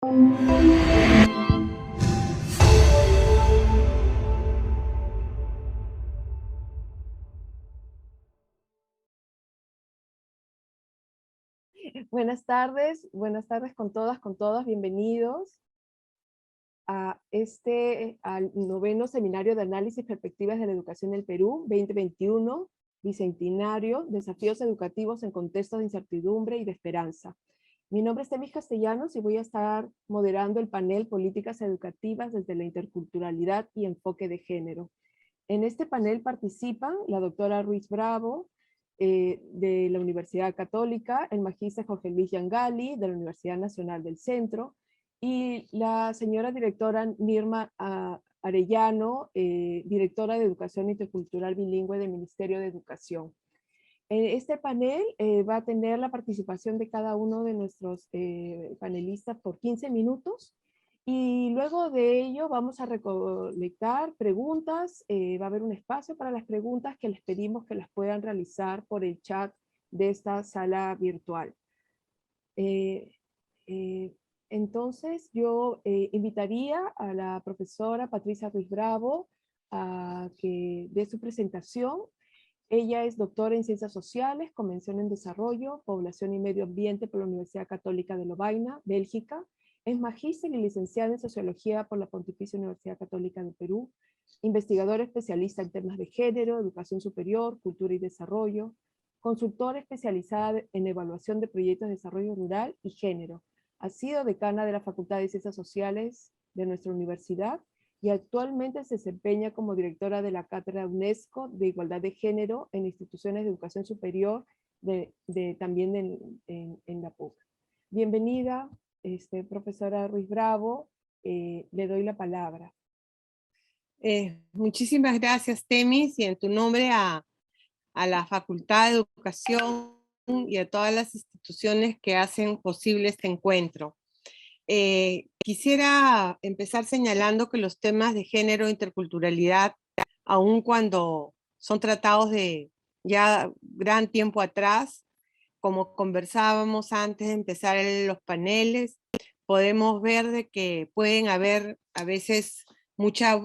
Buenas tardes con todas, bienvenidos al noveno Seminario de Análisis y Perspectivas de la Educación en el Perú, 2021, Bicentenario, Desafíos Educativos en Contextos de Incertidumbre y de Esperanza. Mi nombre es Temis Castellanos y voy a estar moderando el panel Políticas Educativas desde la Interculturalidad y Enfoque de Género. En este panel participan la doctora Ruiz Bravo, de la Universidad Católica, el magíster Jorge Luis Yangali, de la Universidad Nacional del Centro, y la señora directora Nirma Arellano, directora de Educación Intercultural Bilingüe del Ministerio de Educación. Este panel va a tener la participación de cada uno de nuestros panelistas por 15 minutos, y luego de ello vamos a recolectar preguntas. Va a haber un espacio para las preguntas que les pedimos que las puedan realizar por el chat de esta sala virtual. Eh, eh, entonces yo invitaría a la profesora Patricia Ruiz Bravo a que dé su presentación. Ella es doctora en Ciencias Sociales, con mención en Desarrollo, Población y Medio Ambiente por la Universidad Católica de Lovaina, Bélgica. Es magíster y licenciada en Sociología por la Pontificia Universidad Católica del Perú. Investigadora especialista en temas de género, educación superior, cultura y desarrollo. Consultora especializada en evaluación de proyectos de desarrollo rural y género. Ha sido decana de la Facultad de Ciencias Sociales de nuestra universidad y actualmente se desempeña como directora de la Cátedra UNESCO de Igualdad de Género en instituciones de educación superior también en la PUC. Bienvenida, profesora Ruiz Bravo, le doy la palabra. Muchísimas gracias, Temis, y en tu nombre a la Facultad de Educación y a todas las instituciones que hacen posible este encuentro. Quisiera empezar señalando que los temas de género e interculturalidad, aun cuando son tratados de ya gran tiempo atrás, como conversábamos antes de empezar los paneles, podemos ver de que pueden haber a veces muchas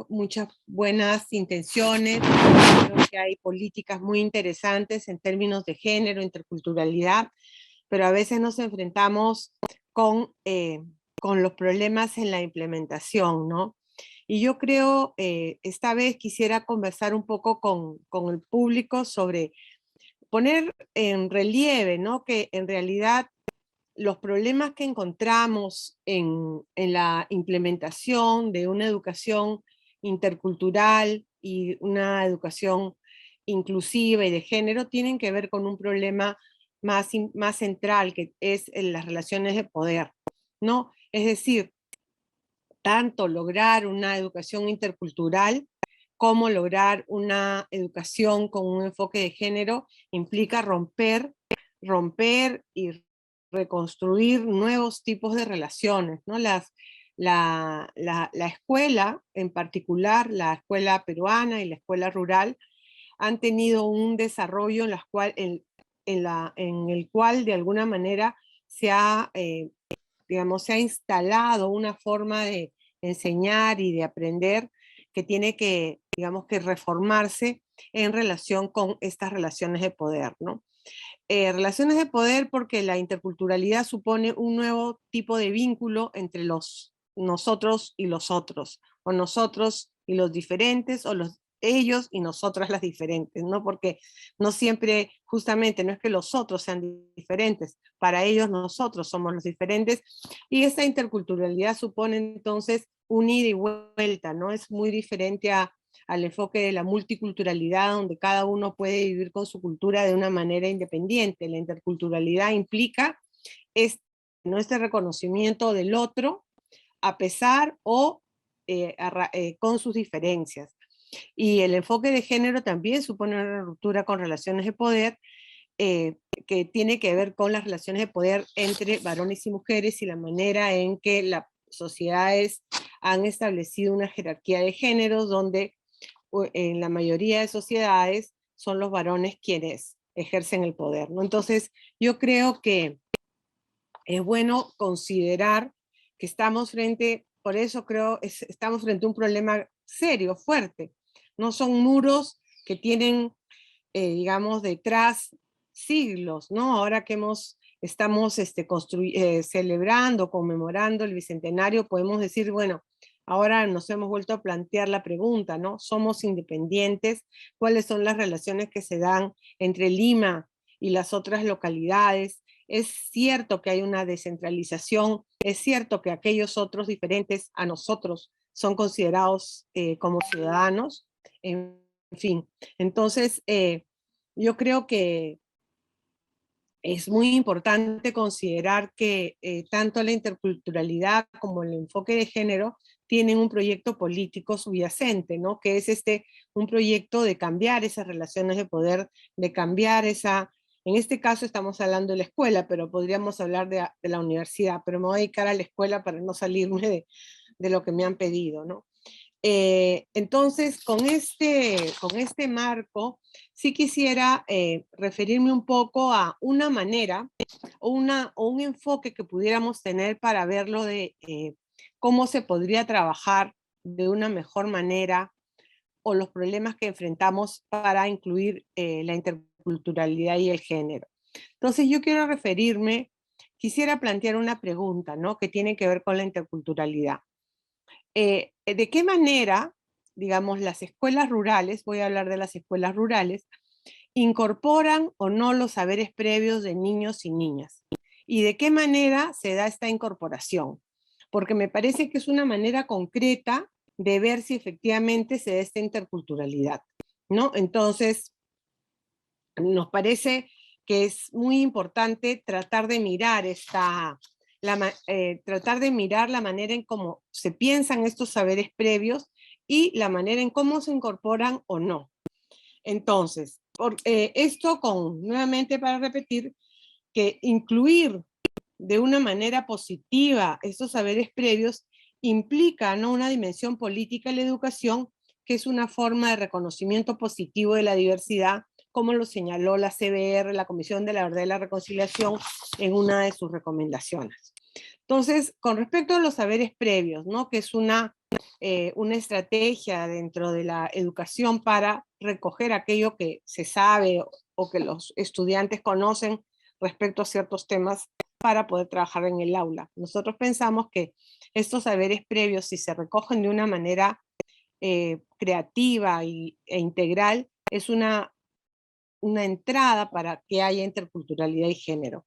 buenas intenciones. Creo que hay políticas muy interesantes en términos de género, interculturalidad, pero a veces nos enfrentamos con los problemas en la implementación, ¿no? Y yo creo, esta vez quisiera conversar un poco con el público sobre poner en relieve, ¿no? Que en realidad los problemas que encontramos en la implementación de una educación intercultural y una educación inclusiva y de género tienen que ver con un problema más central, que es en las relaciones de poder, ¿no? Es decir, tanto lograr una educación intercultural como lograr una educación con un enfoque de género implica romper y reconstruir nuevos tipos de relaciones, ¿no? La escuela, en particular la escuela peruana y la escuela rural, han tenido un desarrollo en el cual de alguna manera se ha instalado una forma de enseñar y de aprender que tiene que, digamos, que reformarse en relación con estas relaciones de poder, ¿no? Relaciones de poder porque la interculturalidad supone un nuevo tipo de vínculo entre nosotros y los otros, o nosotros y los diferentes, o ellos y nosotras las diferentes, ¿no? Porque no siempre, justamente, no es que los otros sean diferentes, para ellos nosotros somos los diferentes, y esta interculturalidad supone entonces un ida y vuelta, ¿no? Es muy diferente al enfoque de la multiculturalidad, donde cada uno puede vivir con su cultura de una manera independiente. La interculturalidad implica este reconocimiento del otro, a pesar o con sus diferencias. Y el enfoque de género también supone una ruptura con relaciones de poder, que tiene que ver con las relaciones de poder entre varones y mujeres y la manera en que las sociedades han establecido una jerarquía de géneros donde en la mayoría de sociedades son los varones quienes ejercen el poder, ¿no? Entonces, yo creo que es bueno considerar que estamos frente, por eso creo, estamos frente a un problema serio, fuerte. No son muros que tienen, digamos, detrás siglos, ¿no? Ahora que estamos celebrando, conmemorando el Bicentenario, podemos decir, bueno, ahora nos hemos vuelto a plantear la pregunta, ¿no? ¿Somos independientes? ¿Cuáles son las relaciones que se dan entre Lima y las otras localidades? Es cierto que hay una descentralización, es cierto que aquellos otros diferentes a nosotros son considerados como ciudadanos, en fin. Entonces, yo creo que es muy importante considerar que tanto la interculturalidad como el enfoque de género tienen un proyecto político subyacente, ¿no? Que es un proyecto de cambiar esas relaciones de poder, de cambiar en este caso estamos hablando de la escuela, pero podríamos hablar de la universidad, pero me voy a dedicar a la escuela para no salirme de lo que me han pedido, ¿no? Entonces, con este marco, sí quisiera referirme un poco a una manera o un enfoque que pudiéramos tener para verlo de cómo se podría trabajar de una mejor manera o los problemas que enfrentamos para incluir la interculturalidad y el género. Entonces, yo quisiera plantear una pregunta, ¿no? Que tiene que ver con la interculturalidad. ¿De qué manera, digamos, las escuelas rurales, voy a hablar de las escuelas rurales, incorporan o no los saberes previos de niños y niñas? ¿Y de qué manera se da esta incorporación? Porque me parece que es una manera concreta de ver si efectivamente se da esta interculturalidad, ¿no? Entonces, nos parece que es muy importante tratar de mirar tratar de mirar la manera en cómo se piensan estos saberes previos y la manera en cómo se incorporan o no. Entonces, nuevamente para repetir, que incluir de una manera positiva estos saberes previos implica, ¿no?, una dimensión política en la educación, que es una forma de reconocimiento positivo de la diversidad, como lo señaló la CBR, la Comisión de la Verdad y la Reconciliación, en una de sus recomendaciones. Entonces, con respecto a los saberes previos, ¿no?, que es una estrategia dentro de la educación para recoger aquello que se sabe o que los estudiantes conocen respecto a ciertos temas para poder trabajar en el aula. Nosotros pensamos que estos saberes previos, si se recogen de una manera creativa e integral, es una entrada para que haya interculturalidad y género.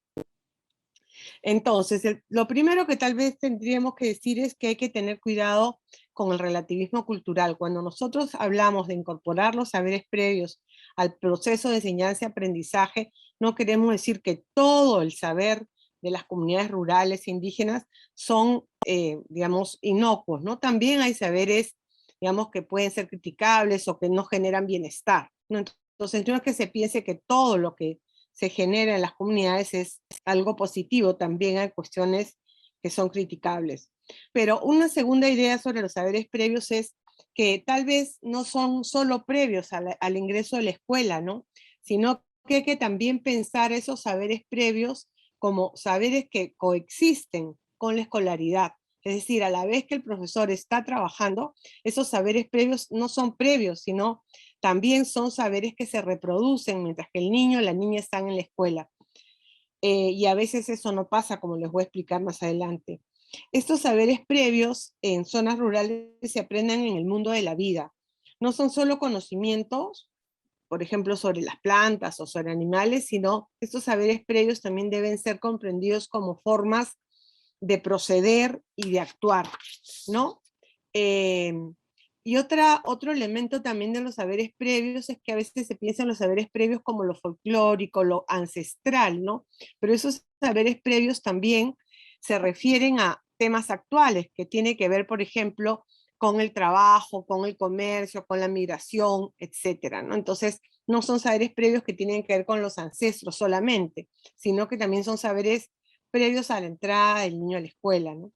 Entonces, lo primero que tal vez tendríamos que decir es que hay que tener cuidado con el relativismo cultural. Cuando nosotros hablamos de incorporar los saberes previos al proceso de enseñanza y aprendizaje, no queremos decir que todo el saber de las comunidades rurales e indígenas son, digamos, inocuos, ¿no? También hay saberes, digamos, que pueden ser criticables o que no generan bienestar, ¿no? Entonces, no es que se piense que todo lo que se genera en las comunidades es algo positivo, también hay cuestiones que son criticables. Pero una segunda idea sobre los saberes previos es que tal vez no son solo previos al ingreso de la escuela, ¿no? Sino que hay que también pensar esos saberes previos como saberes que coexisten con la escolaridad. Es decir, a la vez que el profesor está trabajando, esos saberes previos no son previos, sino también son saberes que se reproducen mientras que el niño o la niña están en la escuela. Y a veces eso no pasa, como les voy a explicar más adelante. Estos saberes previos en zonas rurales se aprenden en el mundo de la vida. No son solo conocimientos, por ejemplo, sobre las plantas o sobre animales, sino estos saberes previos también deben ser comprendidos como formas de proceder y de actuar, ¿no? Y otro elemento también de los saberes previos es que a veces se piensa en los saberes previos como lo folclórico, lo ancestral, ¿no? Pero esos saberes previos también se refieren a temas actuales, que tiene que ver, por ejemplo, con el trabajo, con el comercio, con la migración, etcétera, ¿no? Entonces, no son saberes previos que tienen que ver con los ancestros solamente, sino que también son saberes previos a la entrada del niño a la escuela, ¿no?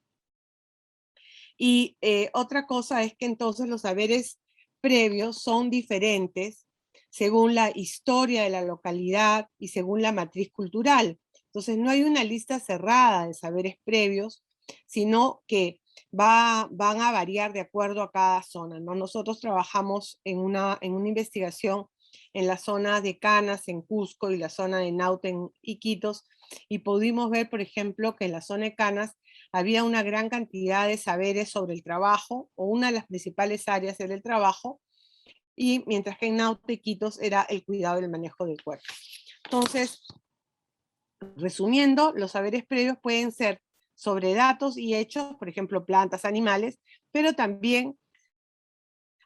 Y otra cosa es que entonces los saberes previos son diferentes según la historia de la localidad y según la matriz cultural. Entonces no hay una lista cerrada de saberes previos, sino que van a variar de acuerdo a cada zona, ¿no? Nosotros trabajamos en una investigación en la zona de Canas, en Cusco, y la zona de Naute, en Iquitos, y pudimos ver, por ejemplo, que en la zona de Canas había una gran cantidad de saberes sobre el trabajo, o una de las principales áreas era el trabajo, y mientras que en Naute, Iquitos, era el cuidado y el manejo del cuerpo. Entonces, resumiendo, los saberes previos pueden ser sobre datos y hechos, por ejemplo, plantas, animales, pero también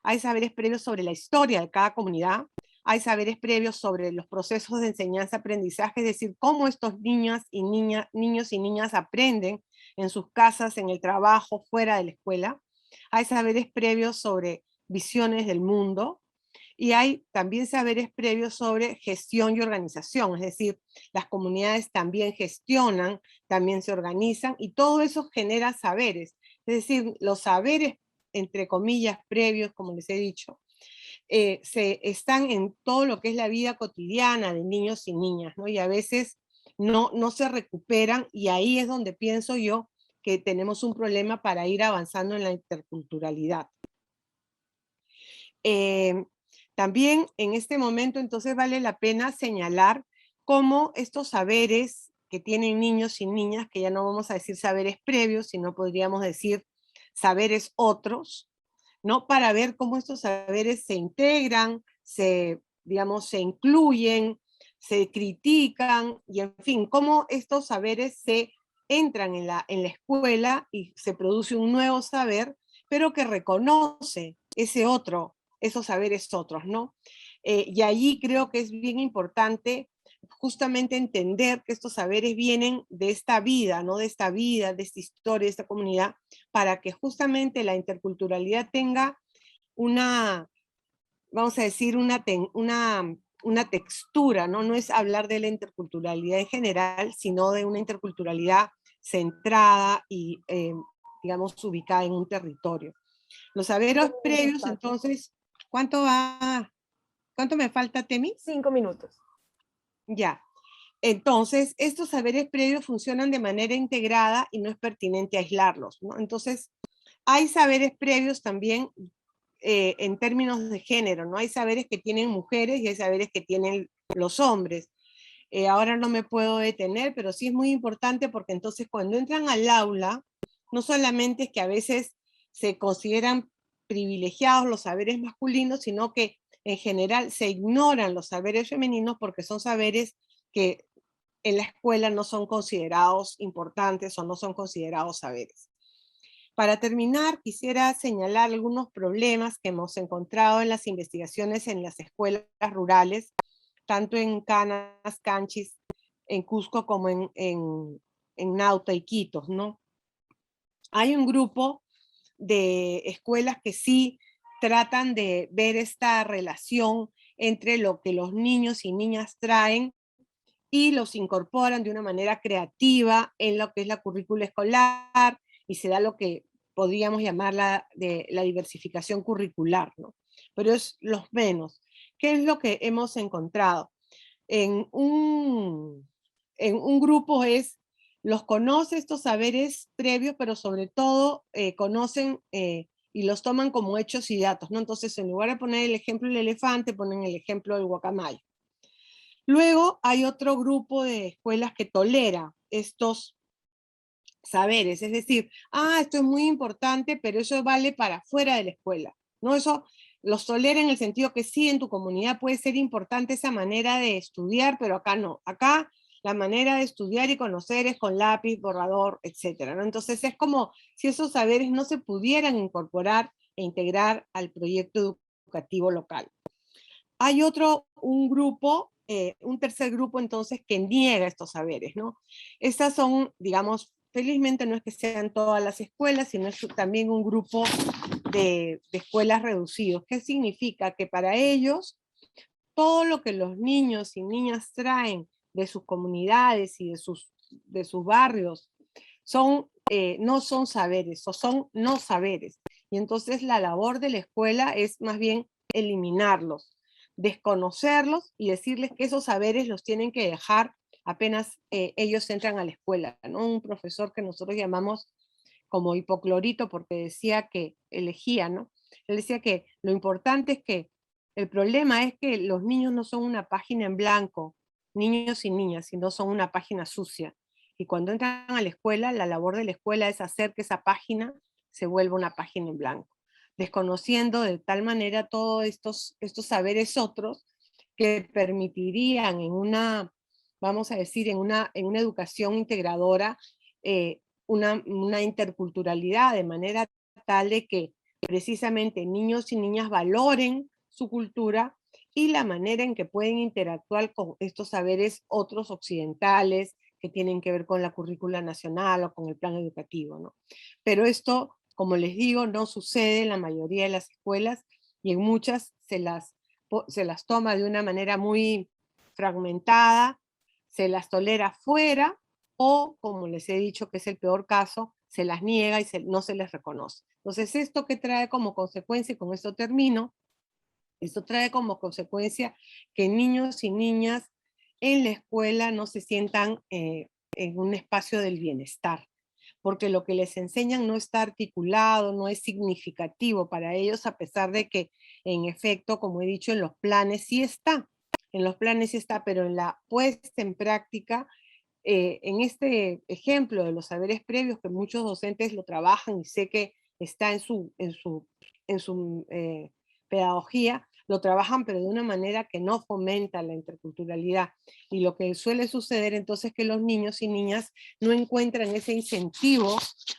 hay saberes previos sobre la historia de cada comunidad, hay saberes previos sobre los procesos de enseñanza-aprendizaje, es decir, cómo estos niños y niñas aprenden en sus casas, en el trabajo, fuera de la escuela. Hay saberes previos sobre visiones del mundo, y hay también saberes previos sobre gestión y organización, es decir, las comunidades también gestionan, también se organizan, y todo eso genera saberes. Es decir, los saberes, entre comillas, previos, como les he dicho, están en todo lo que es la vida cotidiana de niños y niñas, ¿no? Y a veces no se recuperan, y ahí es donde pienso yo que tenemos un problema para ir avanzando en la interculturalidad. También en este momento entonces vale la pena señalar cómo estos saberes que tienen niños y niñas, que ya no vamos a decir saberes previos, sino podríamos decir saberes otros, ¿no? Para ver cómo estos saberes se integran, digamos, se incluyen, se critican, y en fin, cómo estos saberes se entran en la escuela y se produce un nuevo saber, pero que reconoce ese otro, esos saberes otros, ¿no? Y allí creo que es bien importante justamente entender que estos saberes vienen de esta vida, ¿no? De esta vida, de esta historia, de esta comunidad, para que justamente la interculturalidad tenga una, vamos a decir, una textura, ¿no? No es hablar de la interculturalidad en general, sino de una interculturalidad centrada y, digamos, ubicada en un territorio. Los saberes previos, entonces, ¿cuánto me falta, Temi? 5 minutos. Ya. Entonces, estos saberes previos funcionan de manera integrada y no es pertinente aislarlos, ¿no? Entonces, hay saberes previos también en términos de género, ¿no? Hay saberes que tienen mujeres y hay saberes que tienen los hombres. Ahora no me puedo detener, pero sí es muy importante, porque entonces cuando entran al aula, no solamente es que a veces se consideran privilegiados los saberes masculinos, sino que en general se ignoran los saberes femeninos, porque son saberes que en la escuela no son considerados importantes o no son considerados saberes. Para terminar, quisiera señalar algunos problemas que hemos encontrado en las investigaciones en las escuelas rurales, tanto en Canas, Canchis, en Cusco, como en Nauta y Iquitos, ¿no? Hay un grupo de escuelas que sí tratan de ver esta relación entre lo que los niños y niñas traen y los incorporan de una manera creativa en lo que es la currícula escolar, y se da lo que podríamos llamar la diversificación curricular, ¿no? Pero es los menos. ¿Qué es lo que hemos encontrado? En un grupo los conoce estos saberes previos, pero sobre todo conocen y los toman como hechos y datos, ¿no? Entonces, en lugar de poner el ejemplo del elefante, ponen el ejemplo del guacamayo. Luego hay otro grupo de escuelas que tolera estos saberes, es decir, esto es muy importante, pero eso vale para fuera de la escuela, ¿no? Eso los tolera en el sentido que sí, en tu comunidad puede ser importante esa manera de estudiar, pero acá no. Acá la manera de estudiar y conocer es con lápiz, borrador, etcétera, ¿no? Entonces es como si esos saberes no se pudieran incorporar e integrar al proyecto educativo local. Hay un tercer grupo entonces que niega estos saberes, ¿no? Estas son, digamos, felizmente no es que sean todas las escuelas, sino es también un grupo de escuelas reducidos. ¿Qué significa? Que para ellos todo lo que los niños y niñas traen de sus comunidades y de sus barrios no son saberes, o son no saberes. Y entonces la labor de la escuela es más bien eliminarlos, desconocerlos y decirles que esos saberes los tienen que dejar apenas ellos entran a la escuela, ¿no? Un profesor que nosotros llamamos como hipoclorito porque decía que elegía, ¿no? Él decía que lo importante es que el problema es que los niños no son una página en blanco, niños y niñas, sino son una página sucia. Y cuando entran a la escuela, la labor de la escuela es hacer que esa página se vuelva una página en blanco, desconociendo de tal manera todos estos saberes otros que permitirían en una, vamos a decir, en una educación integradora, una interculturalidad, de manera tal de que precisamente niños y niñas valoren su cultura y la manera en que pueden interactuar con estos saberes otros occidentales que tienen que ver con la currícula nacional o con el plan educativo, ¿no? Pero esto, como les digo, no sucede en la mayoría de las escuelas y en muchas se las toma de una manera muy fragmentada, se las tolera fuera o, como les he dicho que es el peor caso, se las niega y no se les reconoce. Entonces, ¿esto qué trae como consecuencia? Y con esto termino. Esto trae como consecuencia que niños y niñas en la escuela no se sientan en un espacio del bienestar, porque lo que les enseñan no está articulado, no es significativo para ellos, a pesar de que, en efecto, como he dicho, en los planes sí está. En los planes sí está, pero en la puesta en práctica, en este ejemplo de los saberes previos, que muchos docentes lo trabajan y sé que está en su pedagogía, lo trabajan pero de una manera que no fomenta la interculturalidad. Y lo que suele suceder entonces es que los niños y niñas no encuentran ese incentivo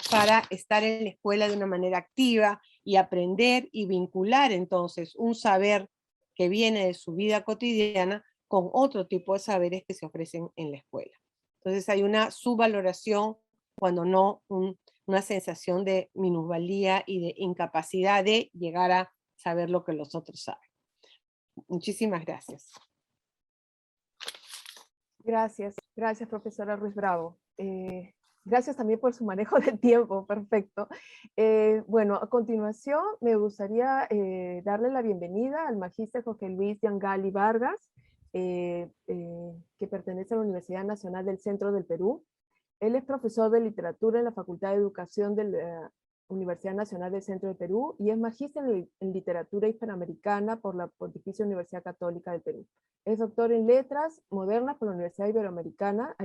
para estar en la escuela de una manera activa y aprender y vincular entonces un saber que viene de su vida cotidiana con otro tipo de saberes que se ofrecen en la escuela. Entonces hay una subvaloración, cuando no una sensación de minusvalía y de incapacidad de llegar a saber lo que los otros saben. Muchísimas gracias. Gracias, profesora Ruiz Bravo. Gracias también por su manejo del tiempo, perfecto. Bueno, a continuación me gustaría darle la bienvenida al magíster Jorge Luis Yangali Vargas, que pertenece a la Universidad Nacional del Centro del Perú. Él es profesor de literatura en la Facultad de Educación de la Universidad Nacional del Centro del Perú y es magíster en literatura hispanoamericana por la Pontificia Universidad Católica del Perú. Es doctor en letras modernas por la Universidad Iberoamericana,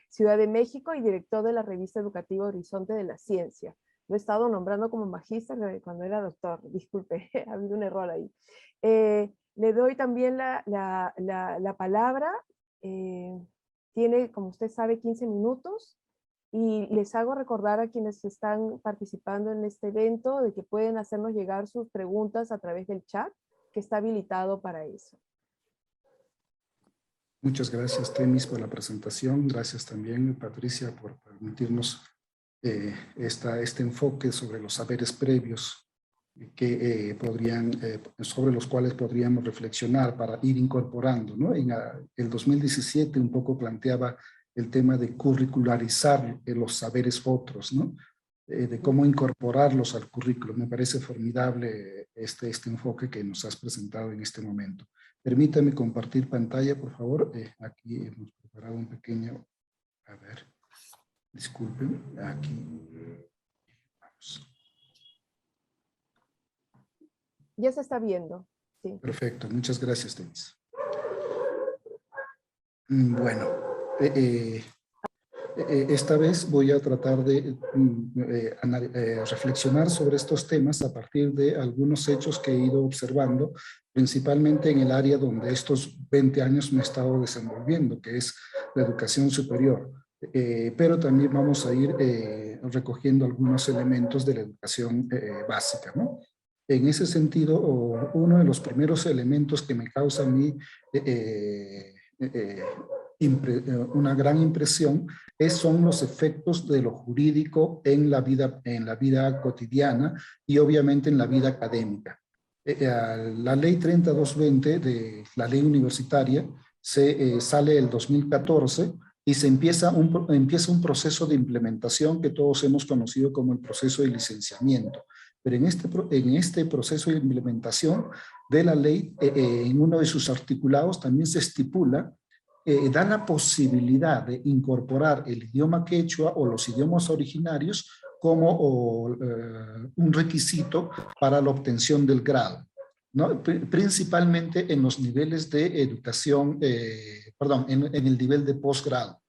Ciudad de México, y director de la revista educativa Horizonte de la Ciencia. Lo he estado nombrando como magíster cuando era doctor, disculpe, ha habido un error ahí. Le doy también la palabra. Tiene, como usted sabe, 15 minutos, y les hago recordar a quienes están participando en este evento de que pueden hacernos llegar sus preguntas a través del chat, que está habilitado para eso. Muchas gracias, Temis, por la presentación. Gracias también, Patricia, por permitirnos este enfoque sobre los saberes previos que sobre los cuales podríamos reflexionar para ir incorporando, ¿no? En el 2017 un poco planteaba el tema de curricularizar los saberes otros, ¿no? De cómo incorporarlos al currículo. Me parece formidable este enfoque que nos has presentado en este momento. Permítame compartir pantalla, por favor. Aquí hemos preparado un pequeño, a ver, disculpen, aquí. Vamos. Ya se está viendo. Sí. Perfecto, muchas gracias, Denis. Bueno, esta vez voy a tratar de reflexionar sobre estos temas a partir de algunos hechos que he ido observando, principalmente en el área donde estos 20 años me he estado desenvolviendo, que es la educación superior. Pero también vamos a ir recogiendo algunos elementos de la educación básica, ¿no? En ese sentido, uno de los primeros elementos que me causa a mí una gran impresión son los efectos de lo jurídico en la vida cotidiana y obviamente en la vida académica. La ley 3220 de la ley universitaria sale el 2014 y se empieza un proceso de implementación que todos hemos conocido como el proceso de licenciamiento. Pero en este proceso de implementación de la ley, en uno de sus articulados también se estipula, da la posibilidad de incorporar el idioma quechua o los idiomas originarios como un requisito para la obtención del grado, ¿no? Principalmente en los niveles de educación, en el nivel de posgrado.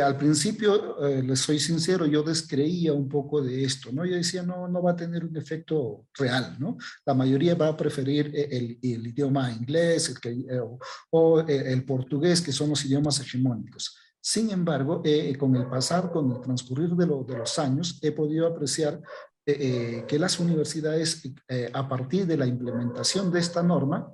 Al principio, les soy sincero, yo descreía un poco de esto, ¿no? Yo decía, no va a tener un efecto real, ¿no? La mayoría va a preferir el idioma inglés o el portugués, que son los idiomas hegemónicos. Sin embargo, con el transcurrir de los años, he podido apreciar que las universidades, a partir de la implementación de esta norma,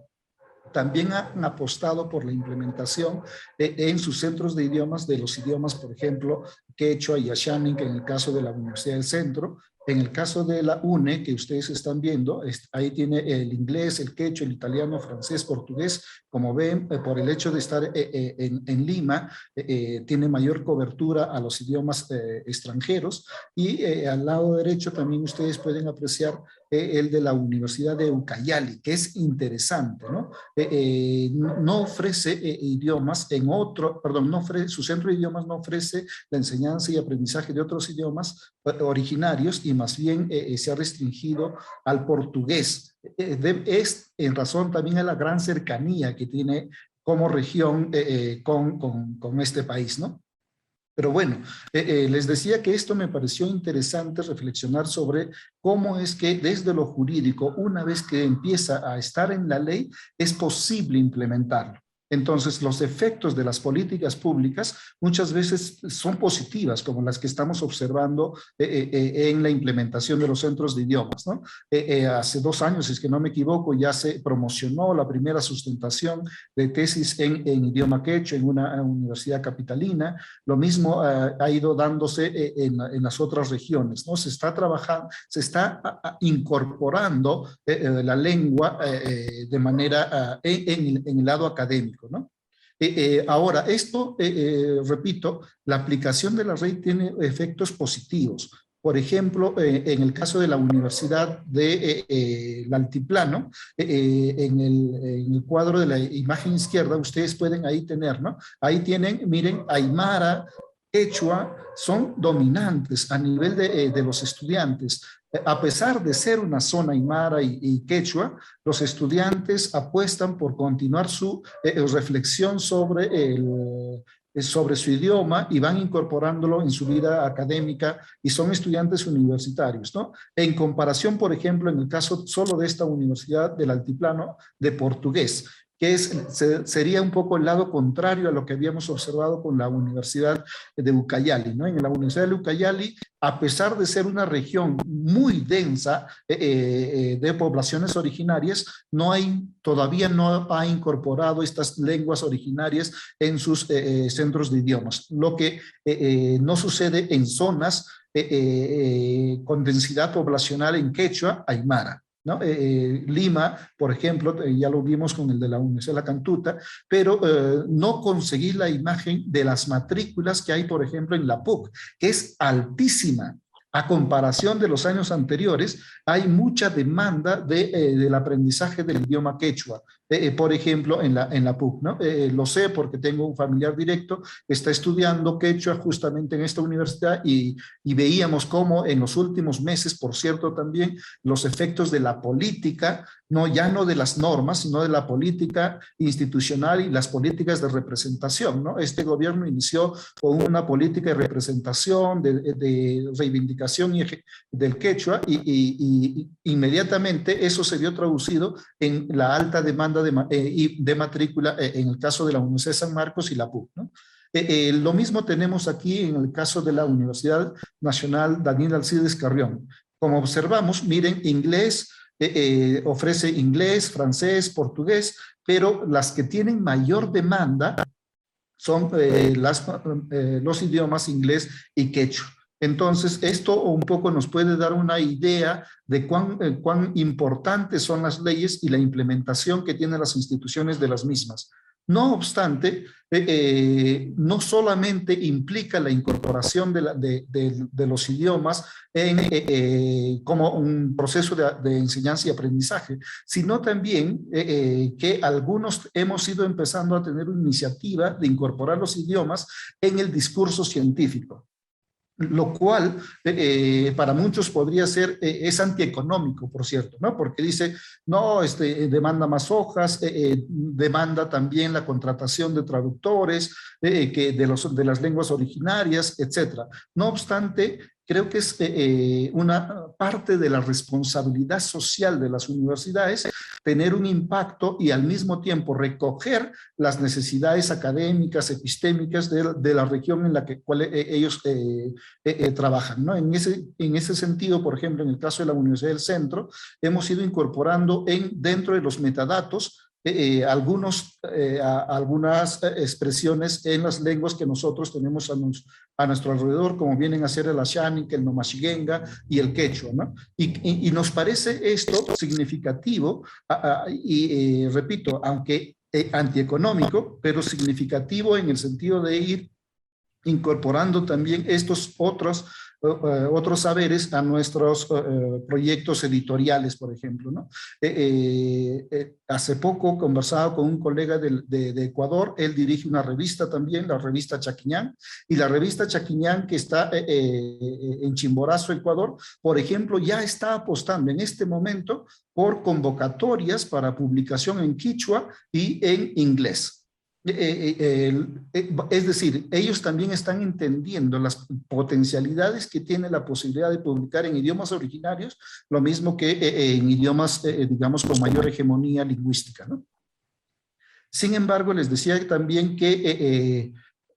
también han apostado por la implementación en sus centros de idiomas de los idiomas, por ejemplo, quechua y asháninka en el caso de la Universidad del Centro. En el caso de la UNE, que ustedes están viendo, ahí tiene el inglés, el quechua, el italiano, francés, portugués. Como ven, por el hecho de estar en Lima, tiene mayor cobertura a los idiomas extranjeros. Y al lado derecho también ustedes pueden apreciar el de la Universidad de Ucayali, que es interesante, ¿no? No ofrece idiomas su centro de idiomas no ofrece la enseñanza y aprendizaje de otros idiomas originarios y más bien se ha restringido al portugués. Es en razón también a la gran cercanía que tiene como región con este país, ¿no? Pero bueno, les decía que esto me pareció interesante reflexionar sobre cómo es que desde lo jurídico, una vez que empieza a estar en la ley, es posible implementarlo. Entonces, los efectos de las políticas públicas muchas veces son positivas, como las que estamos observando en la implementación de los centros de idiomas, ¿no? Hace 2 años, si es que no me equivoco, ya se promocionó la primera sustentación de tesis en idioma quechua en una universidad capitalina. Lo mismo ha ido dándose en las otras regiones, ¿no? Se está trabajando, se está incorporando la lengua de manera en el lado académico, ¿no? Ahora, esto, repito, la aplicación de la ley tiene efectos positivos. Por ejemplo, en el caso de la Universidad del Altiplano, en el cuadro de la imagen izquierda, ustedes pueden ahí tener, ¿no? Ahí tienen, miren, aymara, quechua, son dominantes a nivel de los estudiantes. A pesar de ser una zona aymara y quechua, los estudiantes apuestan por continuar su reflexión sobre su idioma y van incorporándolo en su vida académica y son estudiantes universitarios, ¿no? En comparación, por ejemplo, en el caso solo de esta Universidad del Altiplano de portugués, que sería un poco el lado contrario a lo que habíamos observado con la Universidad de Ucayali, ¿no? En la Universidad de Ucayali, a pesar de ser una región muy densa de poblaciones originarias, todavía no ha incorporado estas lenguas originarias en sus centros de idiomas, lo que no sucede en zonas con densidad poblacional en quechua, aymara, ¿no? Lima, por ejemplo, ya lo vimos con el de la Universidad de la Cantuta, pero no conseguí la imagen de las matrículas que hay, por ejemplo, en la PUC, que es altísima. A comparación de los años anteriores, hay mucha demanda del aprendizaje del idioma quechua. Por ejemplo, en la PUC, ¿no? Lo sé porque tengo un familiar directo que está estudiando quechua justamente en esta universidad y veíamos cómo en los últimos meses, por cierto, también los efectos de la política, ya no de las normas, sino de la política institucional y las políticas de representación, ¿no? Este gobierno inició con una política de representación, de reivindicación del quechua y inmediatamente eso se vio traducido en la alta demanda de matrícula en el caso de la Universidad de San Marcos y la PUC, ¿no? Lo mismo tenemos aquí en el caso de la Universidad Nacional Daniel Alcides Carrión. Como observamos, miren, inglés, ofrece inglés, francés, portugués, pero las que tienen mayor demanda son los idiomas inglés y quechua. Entonces, esto un poco nos puede dar una idea de cuán importantes son las leyes y la implementación que tienen las instituciones de las mismas. No obstante, no solamente implica la incorporación de los idiomas como un proceso de enseñanza y aprendizaje, sino también que algunos hemos ido empezando a tener una iniciativa de incorporar los idiomas en el discurso científico. lo cual para muchos podría ser, es antieconómico, por cierto, ¿no? Porque dice, no, demanda más hojas, demanda también la contratación de traductores que de las lenguas originarias, etcétera. No obstante, creo que es una parte de la responsabilidad social de las universidades tener un impacto y al mismo tiempo recoger las necesidades académicas, epistémicas de la región en la que ellos trabajan, ¿no? En ese sentido, por ejemplo, en el caso de la Universidad del Centro, hemos ido incorporando dentro de los metadatos algunas expresiones en las lenguas que nosotros tenemos a nuestro alrededor, como vienen a ser el Ashánica, el Nomashigenga y el Quechua, ¿no? Y nos parece esto significativo, repito, aunque antieconómico, pero significativo en el sentido de ir incorporando también estos otros saberes a nuestros proyectos editoriales, por ejemplo, ¿no? Hace poco conversaba con un colega de Ecuador, él dirige una revista también, la revista Chaquiñán, y la revista Chaquiñán que está en Chimborazo, Ecuador, por ejemplo, ya está apostando en este momento por convocatorias para publicación en quichua y en inglés. Es decir, ellos también están entendiendo las potencialidades que tiene la posibilidad de publicar en idiomas originarios, lo mismo que en idiomas, digamos, con mayor hegemonía lingüística, ¿no? Sin embargo, les decía también que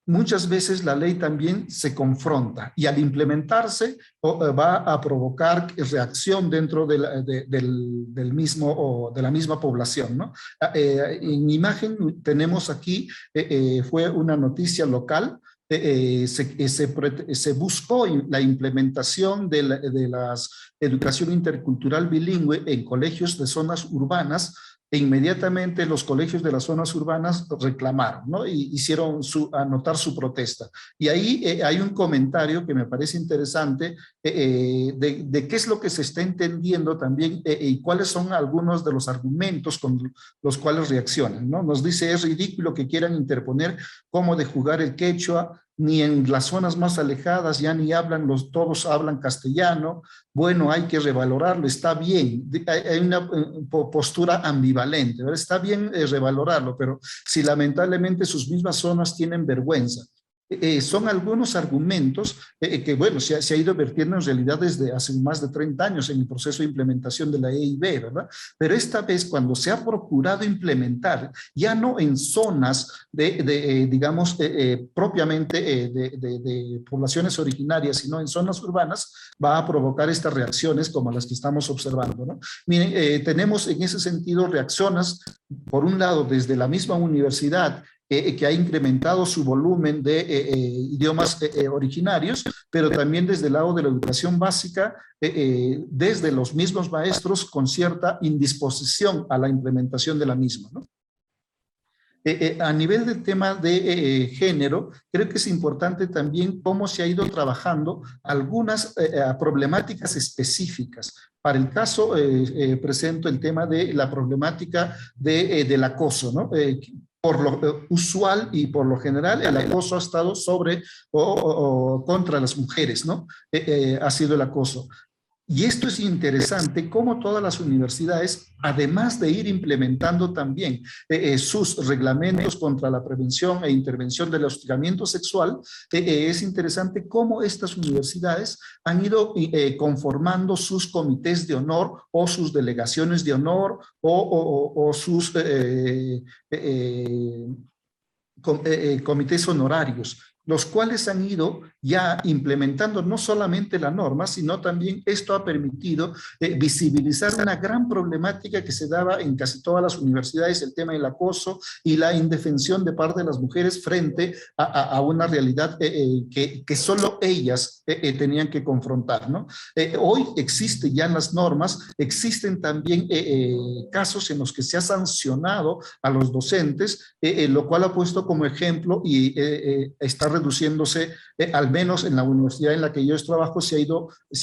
muchas veces la ley también se confronta y al implementarse va a provocar reacción dentro del mismo o de la misma población, ¿no? En imagen tenemos aquí, fue una noticia local, se buscó la implementación de la educación intercultural bilingüe en colegios de zonas urbanas. E inmediatamente los colegios de las zonas urbanas reclamaron, ¿no? Y hicieron anotar su protesta. Y ahí hay un comentario que me parece interesante de qué es lo que se está entendiendo también y cuáles son algunos de los argumentos con los cuales reaccionan, ¿no? Nos dice, es ridículo que quieran interponer cómo de jugar el quechua, ni en las zonas más alejadas ya ni hablan, todos hablan castellano. Bueno, hay que revalorarlo, está bien, hay una postura ambivalente, ¿verdad? Está bien revalorarlo, pero si lamentablemente sus mismas zonas tienen vergüenza. Son algunos argumentos que, bueno, se ha ido vertiendo en realidad desde hace más de 30 años en el proceso de implementación de la EIB, ¿verdad? Pero esta vez cuando se ha procurado implementar, ya no en zonas digamos, propiamente de poblaciones originarias, sino en zonas urbanas, va a provocar estas reacciones como las que estamos observando, ¿no? Miren, tenemos en ese sentido reacciones, por un lado, desde la misma universidad, que ha incrementado su volumen de idiomas originarios, pero también desde el lado de la educación básica, desde los mismos maestros con cierta indisposición a la implementación de la misma, ¿no? A nivel del tema de género, creo que es importante también cómo se ha ido trabajando algunas problemáticas específicas. Para el caso, presento el tema de la problemática del acoso, ¿no? Por lo usual y por lo general, el acoso ha estado sobre o contra las mujeres, ¿no? Ha sido el acoso. Y esto es interesante, cómo todas las universidades, además de ir implementando también sus reglamentos contra la prevención e intervención del hostigamiento sexual, es interesante cómo estas universidades han ido conformando sus comités de honor o sus delegaciones de honor o sus comités honorarios, los cuales han ido ya implementando no solamente la norma, sino también esto ha permitido visibilizar una gran problemática que se daba en casi todas las universidades, el tema del acoso y la indefensión de parte de las mujeres frente a una realidad que solo ellas tenían que confrontar, ¿no? Hoy existe ya en las normas, existen también casos en los que se ha sancionado a los docentes, lo cual ha puesto como ejemplo y está reduciéndose, al menos en la universidad en la que yo trabajo, se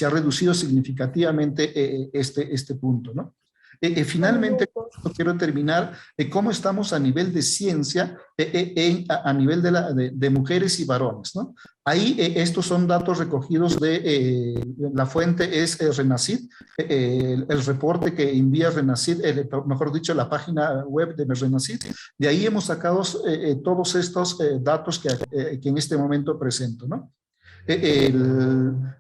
ha reducido significativamente este punto, ¿no? Finalmente, quiero terminar cómo estamos a nivel de ciencia, a nivel de mujeres y varones, ¿no? Ahí estos son datos recogidos de, la fuente es Renacid, el reporte que envía Renacid, mejor dicho, la página web de Renacid. De ahí hemos sacado todos estos datos que en este momento presento, ¿no?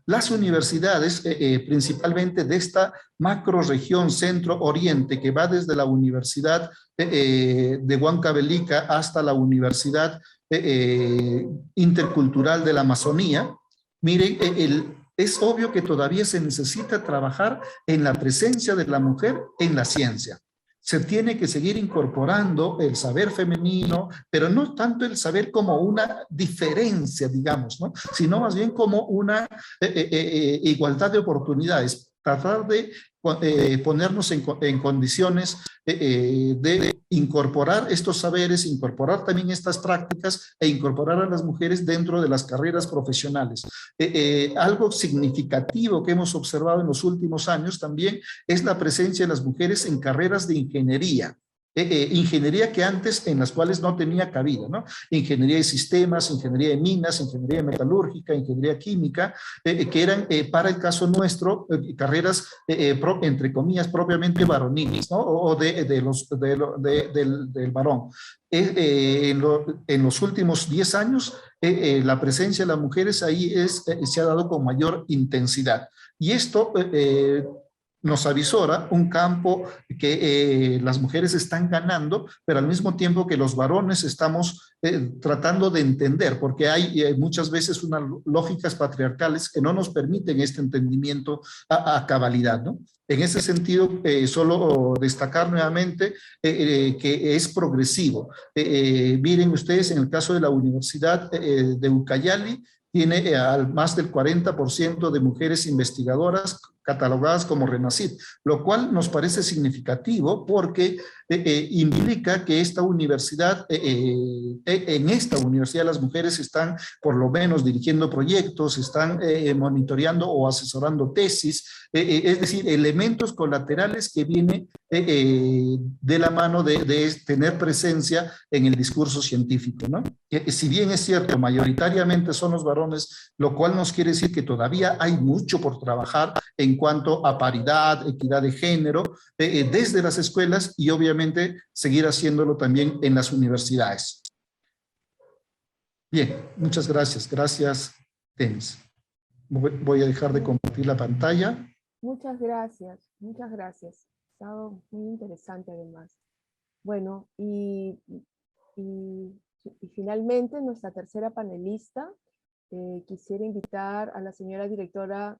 Las universidades, principalmente de esta macroregión centro-oriente, que va desde la Universidad de Huancavelica hasta la Universidad Intercultural de la Amazonía, miren, es obvio que todavía se necesita trabajar en la presencia de la mujer en la ciencia. Se tiene que seguir incorporando el saber femenino, pero no tanto el saber como una diferencia, digamos, ¿no? Sino más bien como una igualdad de oportunidades. Tratar de ponernos en condiciones de incorporar estos saberes, incorporar también estas prácticas e incorporar a las mujeres dentro de las carreras profesionales. Algo significativo que hemos observado en los últimos años también es la presencia de las mujeres en carreras de ingeniería. Ingeniería que antes en las cuales no tenía cabida, ¿no? Ingeniería de sistemas, ingeniería de minas, ingeniería metalúrgica, ingeniería química, que eran para el caso nuestro carreras entre comillas propiamente varoniles, ¿no? O del varón. En los últimos 10 años la presencia de las mujeres ahí se ha dado con mayor intensidad. Y esto nos avisora un campo que las mujeres están ganando, pero al mismo tiempo que los varones estamos tratando de entender, porque hay muchas veces unas lógicas patriarcales que no nos permiten este entendimiento a cabalidad, ¿no? En ese sentido, solo destacar nuevamente que es progresivo. Miren ustedes, en el caso de la Universidad de Ucayali, tiene más del 40% de mujeres investigadoras catalogadas como Renacid, lo cual nos parece significativo porque implica que esta universidad, en esta universidad las mujeres están por lo menos dirigiendo proyectos, están monitoreando o asesorando tesis, es decir, elementos colaterales que vienen de la mano de tener presencia en el discurso científico, ¿no? Si bien es cierto, mayoritariamente son los varones, lo cual nos quiere decir que todavía hay mucho por trabajar en cuanto a paridad, equidad de género, desde las escuelas y obviamente seguir haciéndolo también en las universidades. Bien, muchas gracias. Gracias, Denis. Voy a dejar de compartir la pantalla. Muchas gracias, muchas gracias. Ha estado muy interesante además. Bueno, y finalmente nuestra tercera panelista, quisiera invitar a la señora directora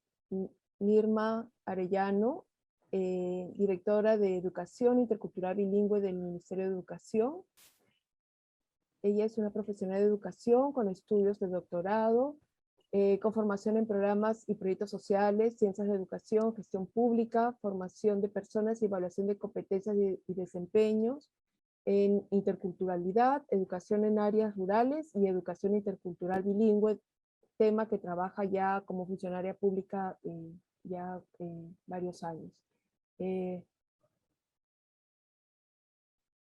Nirma Arellano, directora de Educación Intercultural Bilingüe del Ministerio de Educación. Ella es una profesional de educación con estudios de doctorado, con formación en programas y proyectos sociales, ciencias de educación, gestión pública, formación de personas y evaluación de competencias y desempeños, en interculturalidad, educación en áreas rurales y educación intercultural bilingüe, tema que trabaja ya como funcionaria pública ya varios años.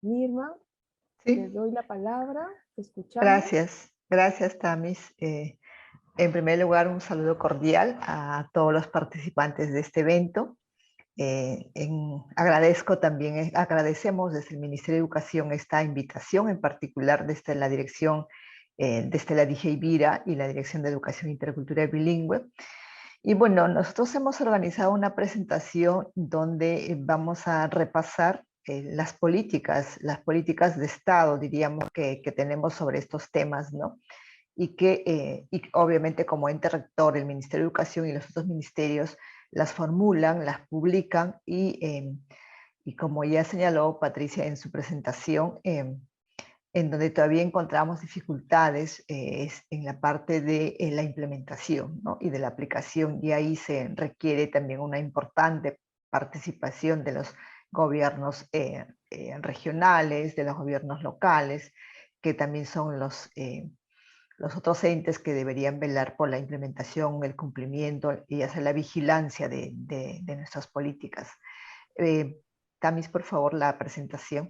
Nirma, sí. te doy la palabra, te escuchamos. Gracias Tamis. En primer lugar, un saludo cordial a todos los participantes de este evento. Agradecemos desde el Ministerio de Educación esta invitación, en particular desde la dirección, desde la DIGEIBIRA y la Dirección de Educación Intercultural Bilingüe. Y bueno, nosotros hemos organizado una presentación donde vamos a repasar las políticas de Estado, diríamos, que tenemos sobre estos temas, ¿no? Y obviamente como ente rector, el Ministerio de Educación y los otros ministerios las formulan, las publican y como ya señaló Patricia en su presentación, en donde todavía encontramos dificultades es en la parte de la implementación, ¿no? Y de la aplicación, y ahí se requiere también una importante participación de los gobiernos regionales, de los gobiernos locales, que también son los otros entes que deberían velar por la implementación, el cumplimiento y hacer la vigilancia de nuestras políticas. Tamis, por favor, la presentación.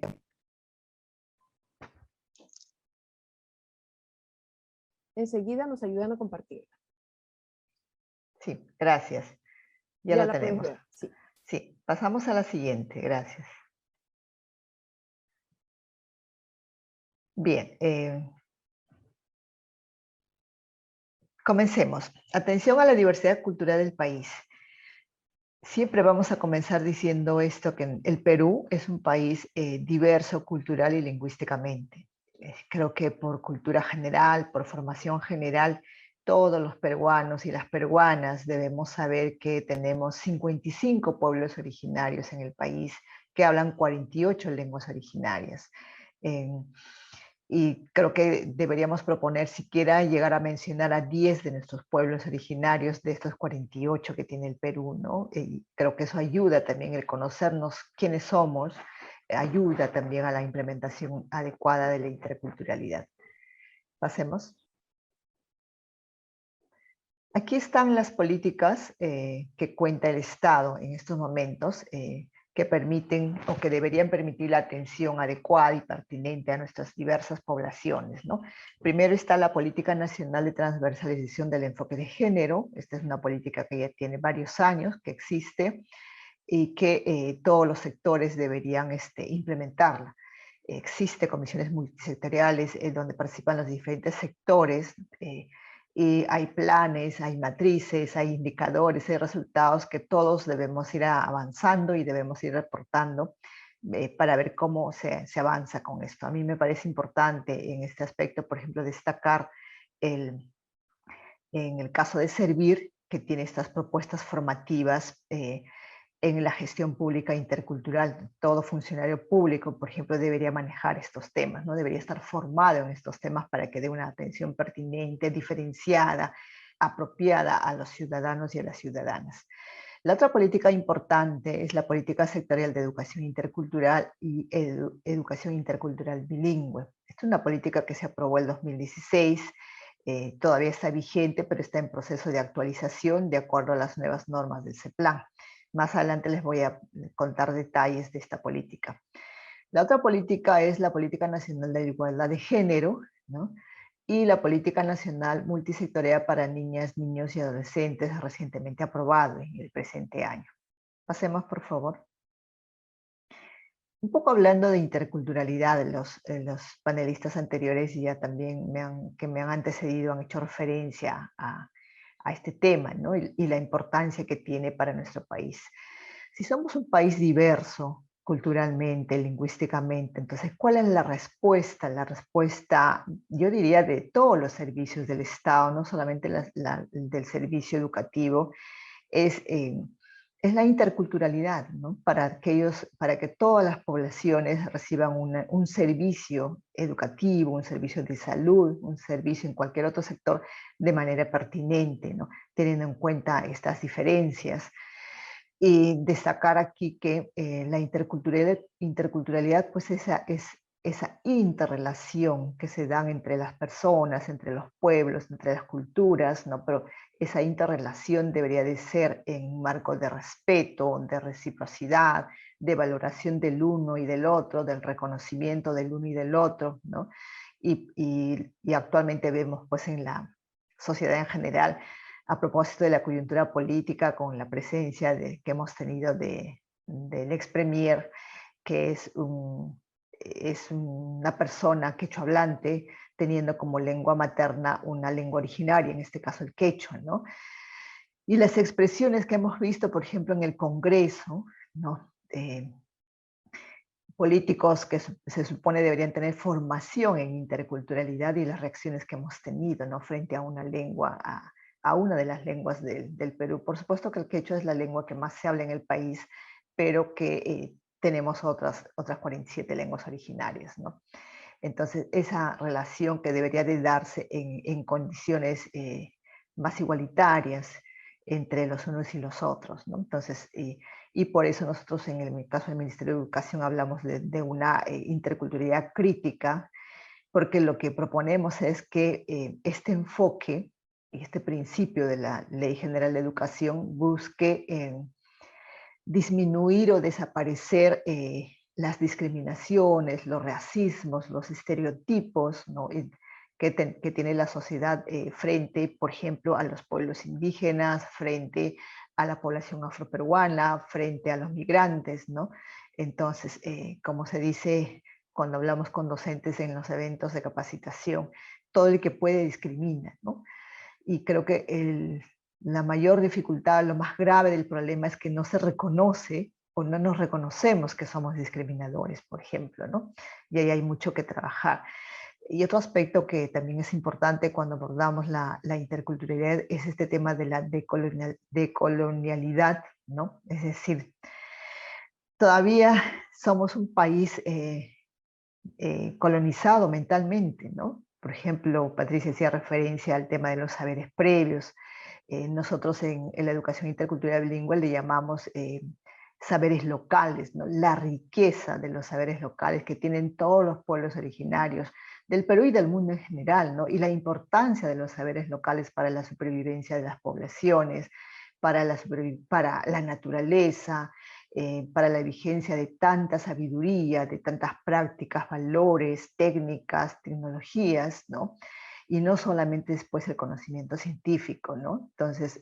Enseguida nos ayudan a compartirla. Sí, gracias. Ya Ya la la puedes tenemos. ver, sí. Sí, pasamos a la siguiente. Gracias. Bien. Comencemos. Atención a la diversidad cultural del país. Siempre vamos a comenzar diciendo esto, que el Perú es un país diverso cultural y lingüísticamente. Creo que por cultura general, por formación general, todos los peruanos y las peruanas debemos saber que tenemos 55 pueblos originarios en el país que hablan 48 lenguas originarias. Y creo que deberíamos proponer siquiera llegar a mencionar a 10 de nuestros pueblos originarios de estos 48 que tiene el Perú, ¿no? Y creo que eso ayuda también, el conocernos quiénes somos, ayuda también a la implementación adecuada de la interculturalidad. Pasemos. Aquí están las políticas que cuenta el Estado en estos momentos, que permiten o que deberían permitir la atención adecuada y pertinente a nuestras diversas poblaciones, ¿no? Primero está la Política Nacional de Transversalización del Enfoque de Género. Esta es una política que ya tiene varios años, que existe y que todos los sectores deberían implementarla. Existe comisiones multisectoriales donde participan los diferentes sectores, y hay planes, hay matrices, hay indicadores, hay resultados que todos debemos ir avanzando y debemos ir reportando para ver cómo se avanza con esto. A mí me parece importante en este aspecto, por ejemplo, destacar en el caso de Servir, que tiene estas propuestas formativas en la gestión pública intercultural. Todo funcionario público, por ejemplo, debería manejar estos temas, ¿no? Debería estar formado en estos temas para que dé una atención pertinente, diferenciada, apropiada a los ciudadanos y a las ciudadanas. La otra política importante es la política sectorial de educación intercultural y educación intercultural bilingüe. Esta es una política que se aprobó en 2016, todavía está vigente, pero está en proceso de actualización de acuerdo a las nuevas normas del CEPLAN. Más adelante les voy a contar detalles de esta política. La otra política es la Política Nacional de Igualdad de Género, ¿no? Y la Política Nacional Multisectorial para Niñas, Niños y Adolescentes, recientemente aprobado en el presente año. Pasemos, por favor. Un poco hablando de interculturalidad, los panelistas anteriores y ya también que me han antecedido han hecho referencia a este tema, ¿no? Y la importancia que tiene para nuestro país. Si somos un país diverso culturalmente, lingüísticamente, entonces, ¿cuál es la respuesta? La respuesta, yo diría, de todos los servicios del Estado, no solamente del servicio educativo, es la interculturalidad, ¿no? Para que todas las poblaciones reciban un servicio educativo, un servicio de salud, un servicio en cualquier otro sector de manera pertinente, ¿no? Teniendo en cuenta estas diferencias. Y destacar aquí que la interculturalidad pues es esa interrelación que se dan entre las personas, entre los pueblos, entre las culturas, ¿no? Pero esa interrelación debería de ser en un marco de respeto, de reciprocidad, de valoración del uno y del otro, del reconocimiento del uno y del otro, ¿no? Y actualmente vemos pues en la sociedad en general, a propósito de la coyuntura política, con la presencia que hemos tenido del ex premier, que es una persona quechohablante, teniendo como lengua materna una lengua originaria, en este caso el quechua, ¿no? Y las expresiones que hemos visto, por ejemplo, en el Congreso, ¿no? Políticos que se supone deberían tener formación en interculturalidad, y las reacciones que hemos tenido, ¿no? Frente a una lengua, a una de las lenguas del Perú. Por supuesto que el quechua es la lengua que más se habla en el país, pero que tenemos otras 47 lenguas originarias, ¿no? Entonces, esa relación que debería de darse en condiciones más igualitarias entre los unos y los otros, ¿no? Entonces, y por eso nosotros en el caso del Ministerio de Educación hablamos de una interculturalidad crítica, porque lo que proponemos es que este enfoque y este principio de la Ley General de Educación busque disminuir o desaparecer las discriminaciones, los racismos, los estereotipos, ¿no? que tiene la sociedad frente, por ejemplo, a los pueblos indígenas, frente a la población afroperuana, frente a los migrantes, ¿no? Entonces, como se dice cuando hablamos con docentes en los eventos de capacitación, todo el que puede discrimina, ¿no? Y creo que la mayor dificultad, lo más grave del problema es que no se reconoce o no nos reconocemos que somos discriminadores, por ejemplo, ¿no? Y ahí hay mucho que trabajar. Y otro aspecto que también es importante cuando abordamos la interculturalidad es este tema de la decolonialidad, ¿no? Es decir, todavía somos un país colonizado mentalmente, ¿no? Por ejemplo, Patricia hacía referencia al tema de los saberes previos. Nosotros en la educación intercultural bilingüe le llamamos saberes locales, ¿no? La riqueza de los saberes locales que tienen todos los pueblos originarios del Perú y del mundo en general, ¿no? Y la importancia de los saberes locales para la supervivencia de las poblaciones, para la naturaleza, para la vigencia de tanta sabiduría, de tantas prácticas, valores, técnicas, tecnologías, ¿no? Y no solamente después el conocimiento científico, ¿no? Entonces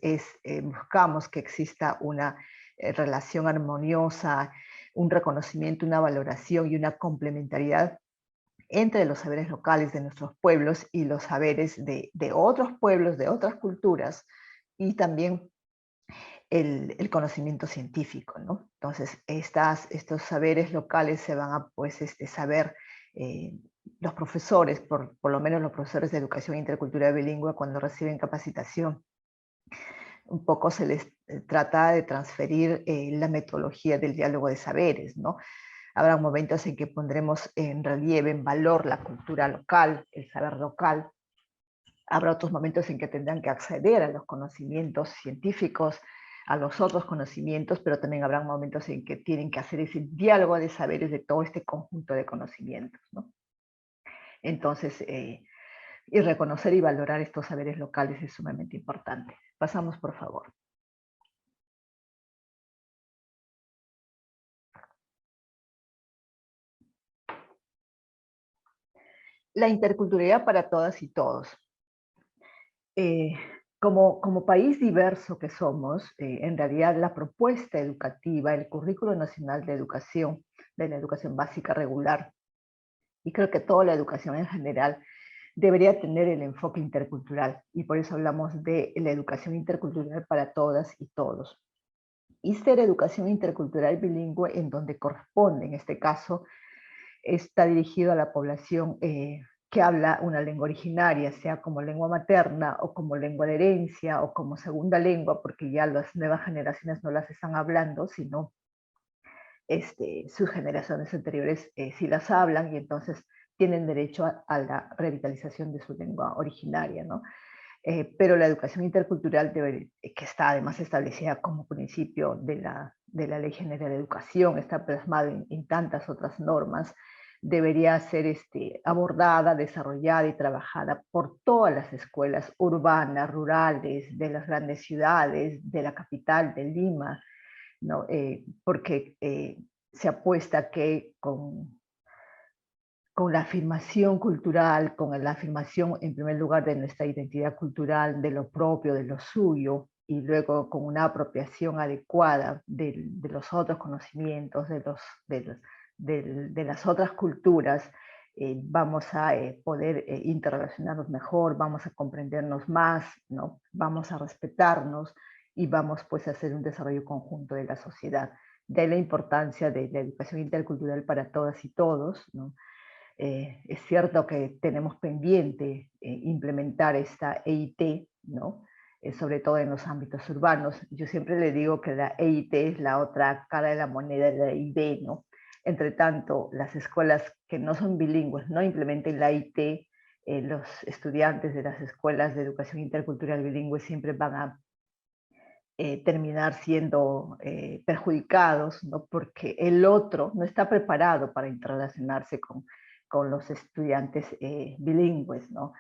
buscamos que exista una relación armoniosa, un reconocimiento, una valoración y una complementariedad entre los saberes locales de nuestros pueblos y los saberes de otros pueblos, de otras culturas, y también el conocimiento científico, ¿no? Entonces, estos saberes locales se van a pues, saber los profesores, por lo menos los profesores de educación intercultural bilingüe, cuando reciben capacitación. Un poco se les trata de transferir la metodología del diálogo de saberes, ¿no? Habrá momentos en que pondremos en relieve, en valor la cultura local, el saber local. Habrá otros momentos en que tendrán que acceder a los conocimientos científicos, a los otros conocimientos, pero también habrá momentos en que tienen que hacer ese diálogo de saberes de todo este conjunto de conocimientos, ¿no? Entonces, y reconocer y valorar estos saberes locales es sumamente importante. Pasamos, por favor. La interculturalidad para todas y todos. Como país diverso que somos, en realidad la propuesta educativa, el Currículo Nacional de Educación, de la educación básica regular, y creo que toda la educación en general, debería tener el enfoque intercultural, y por eso hablamos de la educación intercultural para todas y todos. Y ser educación intercultural bilingüe en donde corresponde, en este caso, está dirigido a la población que habla una lengua originaria, sea como lengua materna o como lengua de herencia o como segunda lengua, porque ya las nuevas generaciones no las están hablando, sino sus generaciones anteriores sí las hablan y entonces tienen derecho a la revitalización de su lengua originaria, ¿no? Pero la educación intercultural, que está además establecida como principio de la Ley General de Educación, está plasmada en tantas otras normas, debería ser abordada, desarrollada y trabajada por todas las escuelas urbanas, rurales, de las grandes ciudades, de la capital, de Lima, ¿no? Porque se apuesta que con la afirmación cultural, con la afirmación en primer lugar de nuestra identidad cultural, de lo propio, de lo suyo, y luego con una apropiación adecuada de los otros conocimientos, de las otras culturas, vamos a poder interrelacionarnos mejor, vamos a comprendernos más, ¿no? Vamos a respetarnos y vamos pues a hacer un desarrollo conjunto de la sociedad. De ahí la importancia de la educación intercultural para todas y todos, ¿no? Es cierto que tenemos pendiente implementar esta EIT, ¿no? Sobre todo en los ámbitos urbanos. Yo siempre le digo que la EIT es la otra cara de la moneda de la EIB, ¿no? Entre tanto, las escuelas que no son bilingües no implementen la EIT, los estudiantes de las escuelas de educación intercultural bilingüe siempre van a terminar siendo perjudicados, ¿no? Porque el otro no está preparado para interrelacionarse con los estudiantes bilingües, ¿no?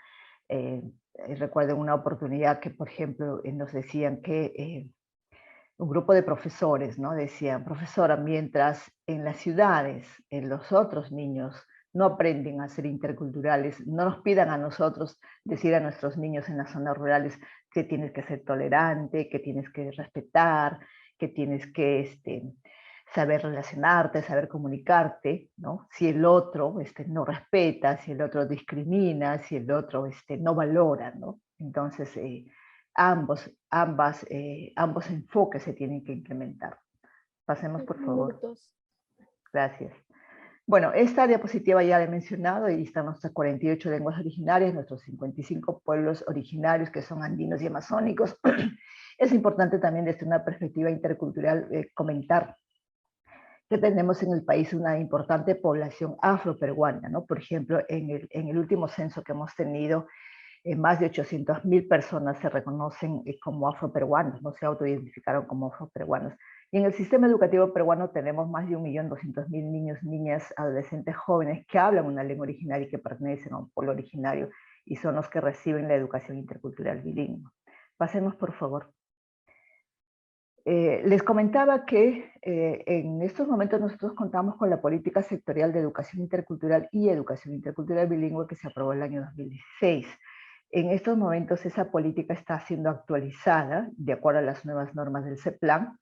Recuerdo una oportunidad que, por ejemplo, nos decían que un grupo de profesores, ¿no? Decían, profesora, mientras en las ciudades, en los otros niños no aprenden a ser interculturales, no nos pidan a nosotros decir a nuestros niños en las zonas rurales que tienes que ser tolerante, que tienes que respetar, que tienes que saber relacionarte, saber comunicarte, ¿no? Si el otro no respeta, si el otro discrimina, si el otro no valora, ¿no? Entonces, ambos enfoques se tienen que implementar. Pasemos, por favor. Minutos. Gracias. Bueno, esta diapositiva ya la he mencionado, y están nuestras 48 lenguas originarias, nuestros 55 pueblos originarios que son andinos y amazónicos. Es importante también desde una perspectiva intercultural comentar que tenemos en el país una importante población afroperuana, ¿no? Por ejemplo, en el último censo que hemos tenido, más de 800.000 personas se reconocen como afroperuanos, no se autoidentificaron como afroperuanos. Y en el sistema educativo peruano tenemos más de 1.200.000 niños, niñas, adolescentes, jóvenes que hablan una lengua originaria y que pertenecen a un pueblo originario y son los que reciben la educación intercultural bilingüe. Pasemos, por favor. Les comentaba que en estos momentos nosotros contamos con la política sectorial de educación intercultural y educación intercultural bilingüe que se aprobó el año 2016. En estos momentos esa política está siendo actualizada de acuerdo a las nuevas normas del CEPLAN,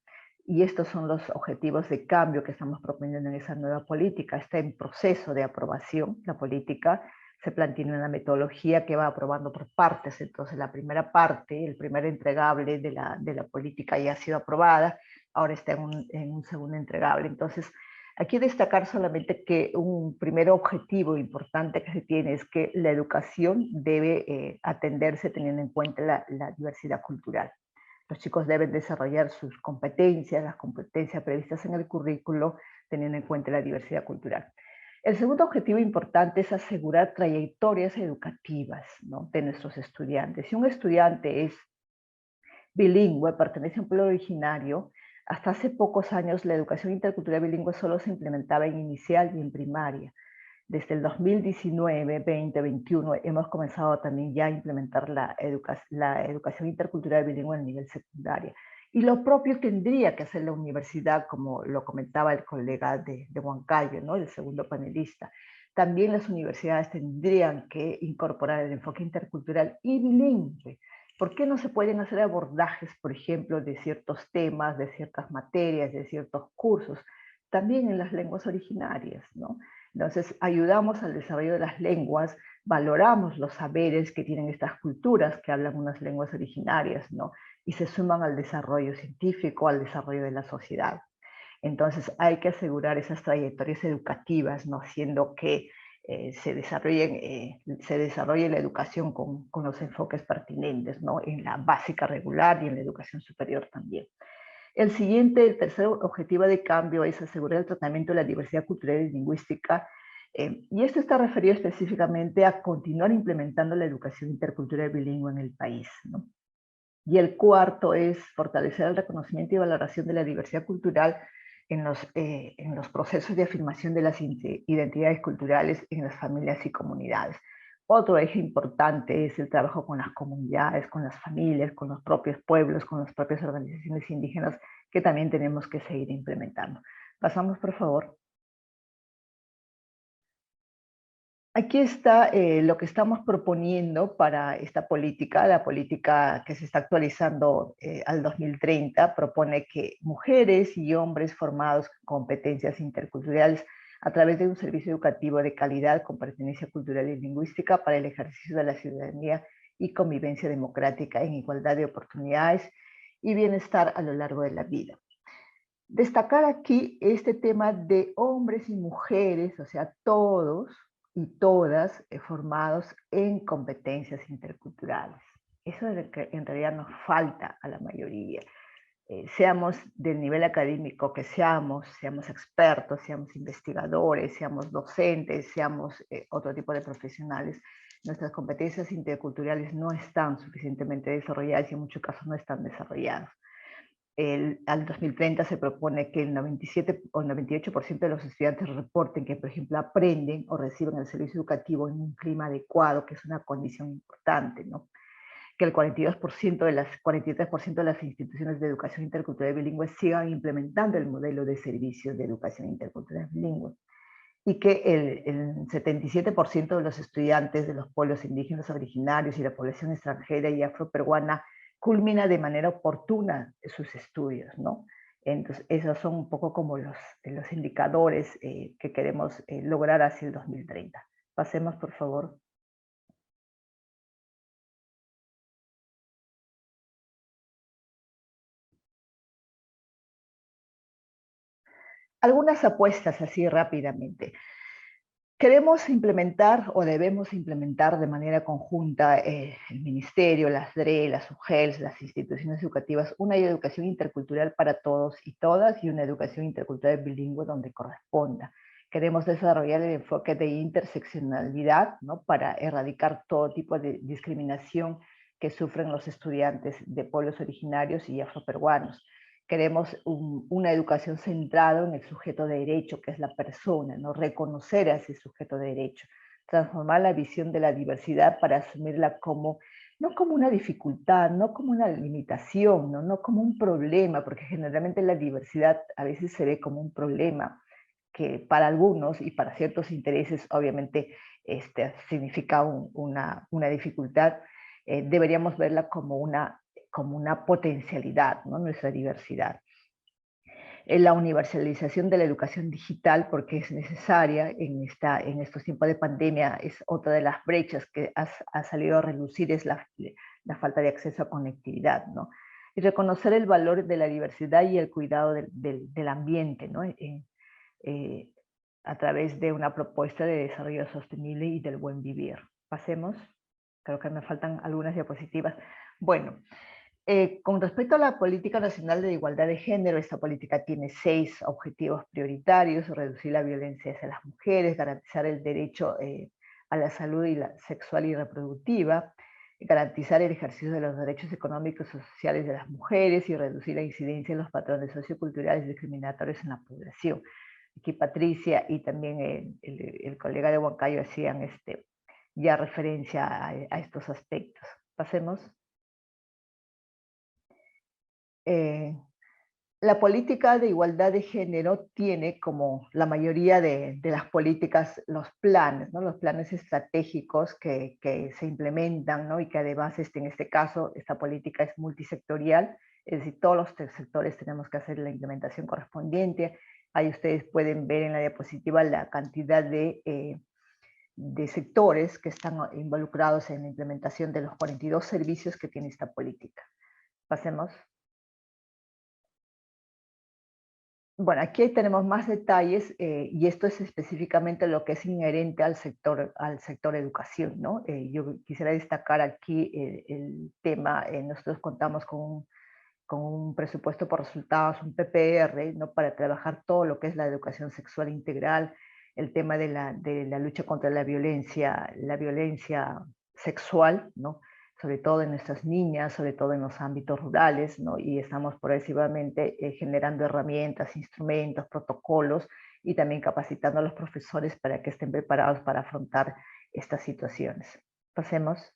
y estos son los objetivos de cambio que estamos proponiendo en esa nueva política. Está en proceso de aprobación la política. CEPLAN tiene una metodología que va aprobando por partes. Entonces la primera parte, el primer entregable de la política ya ha sido aprobada, ahora está en un segundo entregable. Entonces aquí destacar solamente que un primer objetivo importante que se tiene es que la educación debe atenderse teniendo en cuenta la diversidad cultural. Los chicos deben desarrollar sus competencias, las competencias previstas en el currículo, teniendo en cuenta la diversidad cultural. El segundo objetivo importante es asegurar trayectorias educativas, ¿no?, de nuestros estudiantes. Si un estudiante es bilingüe, pertenece a un pueblo originario, hasta hace pocos años la educación intercultural bilingüe solo se implementaba en inicial y en primaria. Desde el 2019, 20, 21 hemos comenzado también ya a implementar la educación intercultural bilingüe en nivel secundario. Y lo propio tendría que hacer la universidad, como lo comentaba el colega de Huancayo, ¿no?, el segundo panelista. También las universidades tendrían que incorporar el enfoque intercultural y bilingüe. ¿Por qué no se pueden hacer abordajes, por ejemplo, de ciertos temas, de ciertas materias, de ciertos cursos, también en las lenguas originarias, ¿no? Entonces, ayudamos al desarrollo de las lenguas, valoramos los saberes que tienen estas culturas que hablan unas lenguas originarias, ¿no?, y se suman al desarrollo científico, al desarrollo de la sociedad. Entonces, hay que asegurar esas trayectorias educativas, ¿no?, haciendo que se desarrolle la educación con los enfoques pertinentes, ¿no?, en la básica regular y en la educación superior también. El tercer objetivo de cambio es asegurar el tratamiento de la diversidad cultural y lingüística, y esto está referido específicamente a continuar implementando la educación intercultural bilingüe en el país, ¿no? Y el cuarto es fortalecer el reconocimiento y valoración de la diversidad cultural en los procesos de afirmación de las identidades culturales en las familias y comunidades. Otro eje importante es el trabajo con las comunidades, con las familias, con los propios pueblos, con las propias organizaciones indígenas, que también tenemos que seguir implementando. Pasamos, por favor. Aquí está lo que estamos proponiendo para esta política. La política que se está actualizando al 2030 propone que mujeres y hombres formados con competencias interculturales a través de un servicio educativo de calidad con pertenencia cultural y lingüística para el ejercicio de la ciudadanía y convivencia democrática en igualdad de oportunidades y bienestar a lo largo de la vida. Destacar aquí este tema de hombres y mujeres, o sea, todos y todas formados en competencias interculturales. Eso es lo que en realidad nos falta a la mayoría. Seamos del nivel académico que seamos expertos, seamos investigadores, seamos docentes, seamos otro tipo de profesionales, nuestras competencias interculturales no están suficientemente desarrolladas y en muchos casos no están desarrolladas. Al 2030 se propone que el 97 o el 98% de los estudiantes reporten que, por ejemplo, aprenden o reciben el servicio educativo en un clima adecuado, que es una condición importante, ¿no? que el 42% de las 43% de las instituciones de educación intercultural bilingüe sigan implementando el modelo de servicios de educación intercultural bilingüe, y que el 77% de los estudiantes de los pueblos indígenas originarios y la población extranjera y afroperuana culmina de manera oportuna sus estudios, ¿no? Entonces, esos son un poco como los indicadores que queremos lograr hacia el 2030. Pasemos, por favor. Algunas apuestas así rápidamente. Queremos implementar o debemos implementar de manera conjunta el Ministerio, las DRE, las UGELs, las instituciones educativas, una educación intercultural para todos y todas y una educación intercultural bilingüe donde corresponda. Queremos desarrollar el enfoque de interseccionalidad, ¿no?, para erradicar todo tipo de discriminación que sufren los estudiantes de pueblos originarios y afroperuanos. Queremos una educación centrada en el sujeto de derecho, que es la persona, ¿no? Reconocer a ese sujeto de derecho, transformar la visión de la diversidad para asumirla como, no como una dificultad, no como una limitación, no como un problema, porque generalmente la diversidad a veces se ve como un problema, que para algunos y para ciertos intereses obviamente significa una dificultad. Deberíamos verla como una potencialidad, ¿no?, nuestra diversidad. La universalización de la educación digital, porque es necesaria en estos tiempos de pandemia, es otra de las brechas que ha salido a relucir, es la falta de acceso a conectividad, ¿no? Y reconocer el valor de la diversidad y el cuidado del ambiente, ¿no?, a través de una propuesta de desarrollo sostenible y del buen vivir. Pasemos. Creo que me faltan algunas diapositivas. Bueno, con respecto a la Política Nacional de Igualdad de Género, esta política tiene 6 objetivos prioritarios: reducir la violencia hacia las mujeres, garantizar el derecho a la salud sexual y reproductiva, garantizar el ejercicio de los derechos económicos y sociales de las mujeres y reducir la incidencia de los patrones socioculturales discriminatorios en la población. Aquí Patricia y también el colega de Huancayo hacían ya referencia a estos aspectos. Pasemos. La política de igualdad de género tiene, como la mayoría de las políticas, los planes, ¿no?, los planes estratégicos que se implementan, ¿no?, y que además en este caso esta política es multisectorial, es decir, todos los sectores tenemos que hacer la implementación correspondiente. Ahí ustedes pueden ver en la diapositiva la cantidad de sectores que están involucrados en la implementación de los 42 servicios que tiene esta política. Pasemos. Bueno, aquí tenemos más detalles y esto es específicamente lo que es inherente al sector educación, ¿no? Yo quisiera destacar aquí el tema, nosotros contamos con un presupuesto por resultados, un PPR, ¿no?, para trabajar todo lo que es la educación sexual integral, el tema de la lucha contra la violencia sexual, ¿no?, sobre todo en nuestras niñas, sobre todo en los ámbitos rurales, ¿no?, y estamos progresivamente generando herramientas, instrumentos, protocolos y también capacitando a los profesores para que estén preparados para afrontar estas situaciones. Pasemos.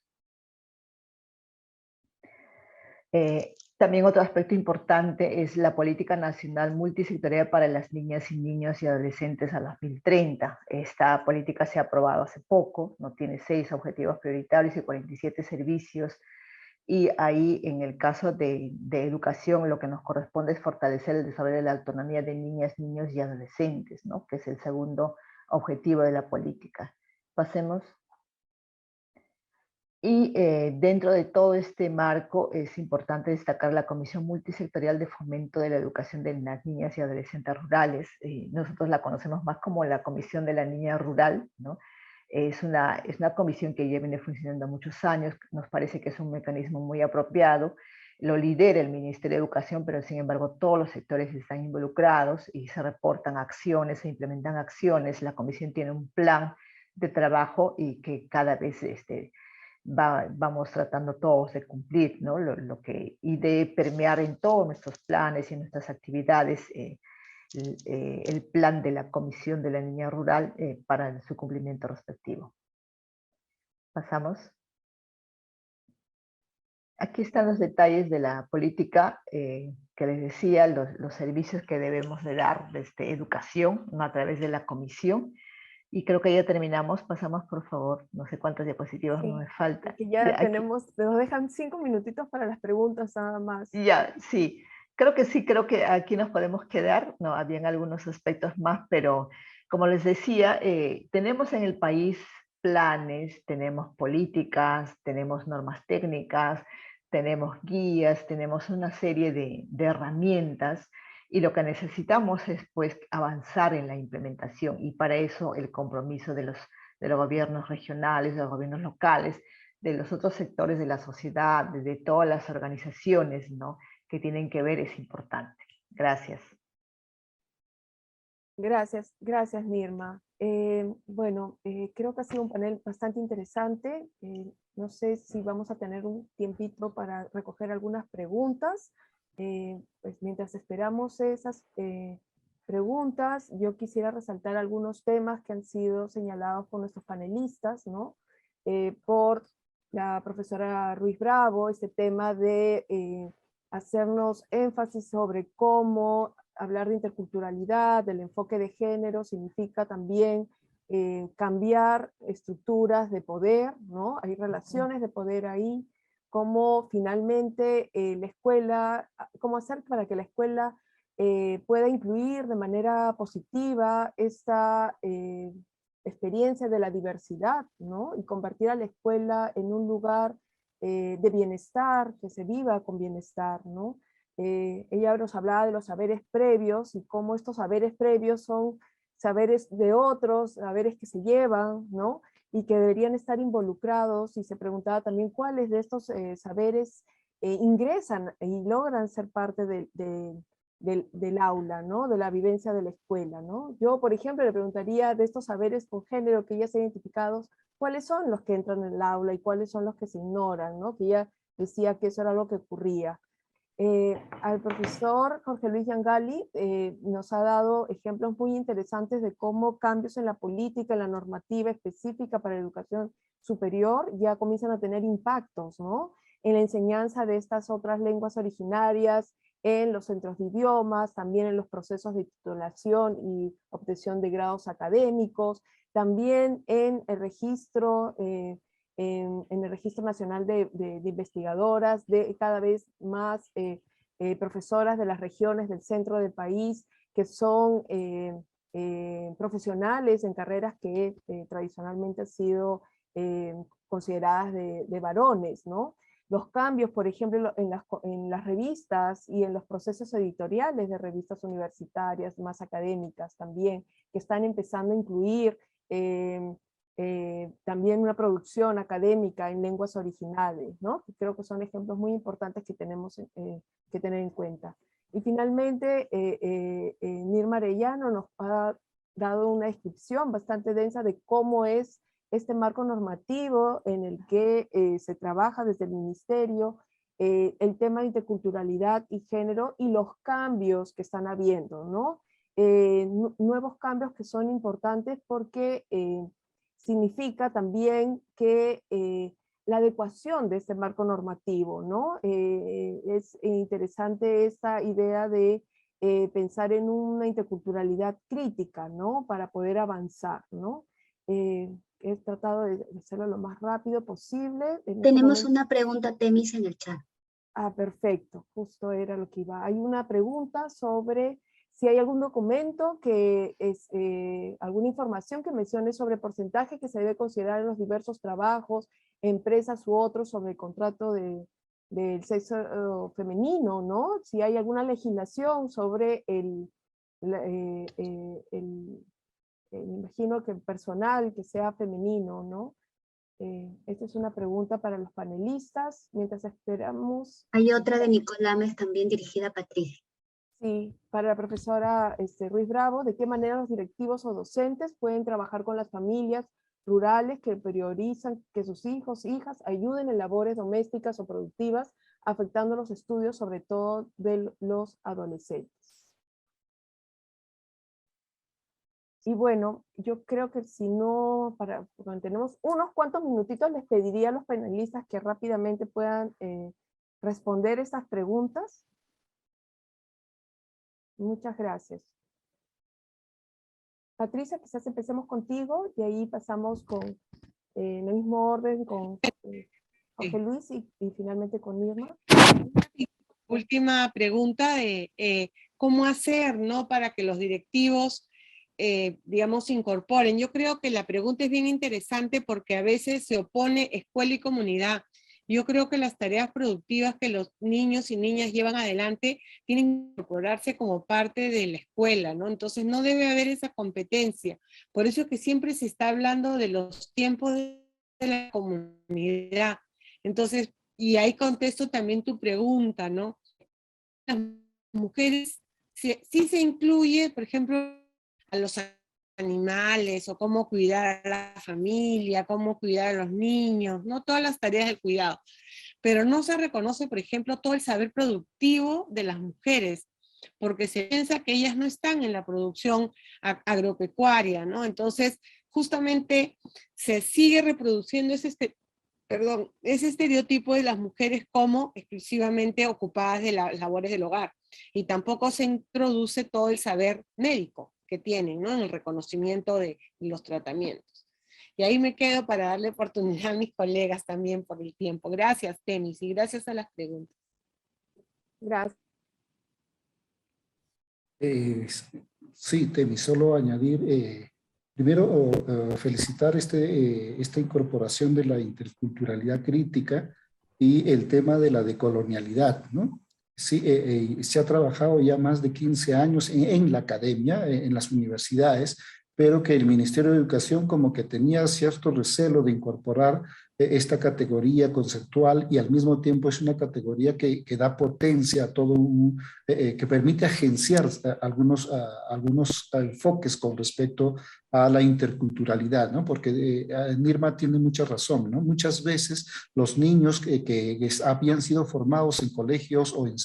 También otro aspecto importante es la política nacional multisectorial para las niñas y niños y adolescentes a 2030. Esta política se ha aprobado hace poco, ¿no?, tiene 6 objetivos prioritarios y 47 servicios, y ahí en el caso de educación lo que nos corresponde es fortalecer el desarrollo de la autonomía de niñas, niños y adolescentes, ¿no?, que es el segundo objetivo de la política. Pasemos. Y dentro de todo este marco es importante destacar la Comisión Multisectorial de Fomento de la Educación de las Niñas y Adolescentes Rurales. Nosotros la conocemos más como la Comisión de la Niña Rural, ¿no? Es una comisión que ya viene funcionando muchos años, nos parece que es un mecanismo muy apropiado, lo lidera el Ministerio de Educación, pero sin embargo todos los sectores están involucrados y se reportan acciones, se implementan acciones, la comisión tiene un plan de trabajo y que cada vez vamos tratando todos de cumplir, ¿no?, y de permear en todos nuestros planes y en nuestras actividades el plan de la Comisión de la Niña Rural para su cumplimiento respectivo. Pasamos. Aquí están los detalles de la política que les decía, los servicios que debemos de dar desde educación, ¿no? A través de la comisión. Y creo que ya terminamos. Pasamos, por favor. No sé cuántas diapositivas Sí, me faltan. porque ya Aquí. nos dejan 5 minutitos para las preguntas nada más. Ya, sí. Sí, creo que aquí nos podemos quedar. No, habían algunos aspectos más, pero como les decía, tenemos en el país planes, tenemos políticas, tenemos normas técnicas, tenemos guías, tenemos una serie de herramientas, y lo que necesitamos es pues avanzar en la implementación, y para eso el compromiso de los gobiernos regionales, de los gobiernos locales, de los otros sectores de la sociedad, de todas las organizaciones, ¿no?, que tienen que ver, es importante. Gracias. Gracias, gracias Nirma. Bueno, creo que ha sido un panel bastante interesante. No sé si vamos a tener un tiempito para recoger algunas preguntas. Pues mientras esperamos esas preguntas, yo quisiera resaltar algunos temas que han sido señalados por nuestros panelistas, ¿no? Por la profesora Ruiz Bravo, este tema de hacernos énfasis sobre cómo hablar de interculturalidad, del enfoque de género, significa también cambiar estructuras de poder, ¿no? Hay relaciones de poder ahí, cómo finalmente la escuela, cómo hacer para que la escuela pueda incluir de manera positiva esta experiencia de la diversidad, ¿no? Y convertir a la escuela en un lugar de bienestar, que se viva con bienestar, ¿no? Ella nos hablaba de los saberes previos y cómo estos saberes previos son saberes de otros, saberes que se llevan, ¿no? Y que deberían estar involucrados, y se preguntaba también cuáles de estos saberes ingresan y logran ser parte del aula, ¿no? De la vivencia de la escuela, ¿no? Yo, por ejemplo, le preguntaría de estos saberes con género que ya se han identificado, ¿cuáles son los que entran en el aula y cuáles son los que se ignoran, ¿no? Que ella decía que eso era lo que ocurría. Al profesor Jorge Luis Yangali nos ha dado ejemplos muy interesantes de cómo cambios en la política, en la normativa específica para la educación superior ya comienzan a tener impactos, ¿no? En la enseñanza de estas otras lenguas originarias, en los centros de idiomas, también en los procesos de titulación y obtención de grados académicos, también en el registro en el Registro Nacional de Investigadoras, de cada vez más profesoras de las regiones del centro del país, que son profesionales en carreras que tradicionalmente han sido consideradas de varones, ¿no? Los cambios, por ejemplo, en las revistas y en los procesos editoriales de revistas universitarias, más académicas también, que están empezando a incluir también una producción académica en lenguas originales, ¿no? Que creo que son ejemplos muy importantes que tenemos que tener en cuenta. Y finalmente, Nirma Arellano nos ha dado una descripción bastante densa de cómo es este marco normativo en el que se trabaja desde el ministerio, el tema de interculturalidad y género y los cambios que están habiendo, ¿no? Nuevos cambios que son importantes porque significa también que la adecuación de este marco normativo, ¿no? Es interesante esta idea de pensar en una interculturalidad crítica, ¿no? Para poder avanzar, ¿no? He tratado de hacerlo lo más rápido posible. Tenemos una pregunta, Temis, en el chat. Ah, perfecto, justo era lo que iba. Hay una pregunta sobre si hay algún documento que es, alguna información que mencione sobre el porcentaje que se debe considerar en los diversos trabajos, empresas u otros sobre el contrato del sexo femenino, ¿no? Si hay alguna legislación sobre me imagino que el personal que sea femenino, ¿no? Esta es una pregunta para los panelistas, mientras esperamos. Hay otra de Nicolames también dirigida a Patricia. Sí, para la profesora Ruiz Bravo, ¿de qué manera los directivos o docentes pueden trabajar con las familias rurales que priorizan que sus hijos, hijas, ayuden en labores domésticas o productivas, afectando los estudios, sobre todo de los adolescentes? Y bueno, yo creo que si no, cuando tenemos unos cuantos minutitos, les pediría a los panelistas que rápidamente puedan responder estas preguntas? Muchas gracias. Patricia, quizás empecemos contigo y ahí pasamos con, en el mismo orden con Jorge Luis y finalmente con Irma. Última pregunta de cómo hacer, ¿no?, para que los directivos, digamos, se incorporen. Yo creo que la pregunta es bien interesante porque a veces se opone escuela y comunidad. Yo creo que las tareas productivas que los niños y niñas llevan adelante tienen que incorporarse como parte de la escuela, ¿no? Entonces no debe haber esa competencia. Por eso es que siempre se está hablando de los tiempos de la comunidad. Entonces, y ahí contesto también tu pregunta, ¿no? Las mujeres sí se incluye, por ejemplo, a los animales, o cómo cuidar a la familia, cómo cuidar a los niños, no todas las tareas del cuidado, pero no se reconoce, por ejemplo, todo el saber productivo de las mujeres, porque se piensa que ellas no están en la producción agropecuaria, ¿no? Entonces, justamente se sigue reproduciendo ese estereotipo de las mujeres como exclusivamente ocupadas de las labores del hogar, y tampoco se introduce todo el saber médico que tienen, ¿no?, en el reconocimiento de los tratamientos. Y ahí me quedo para darle oportunidad a mis colegas también por el tiempo. Gracias, Temis, y gracias a las preguntas. Gracias. Sí, Temi, solo añadir, primero felicitar esta incorporación de la interculturalidad crítica y el tema de la decolonialidad, ¿no? Sí, se ha trabajado ya más de 15 años en la academia, en las universidades, pero que el Ministerio de Educación como que tenía cierto recelo de incorporar esta categoría conceptual, y al mismo tiempo es una categoría que da potencia a todo que permite agenciar algunos enfoques con respecto a la interculturalidad, ¿no? Porque Nirma tiene mucha razón, ¿no? Muchas veces los niños que habían sido formados en colegios o en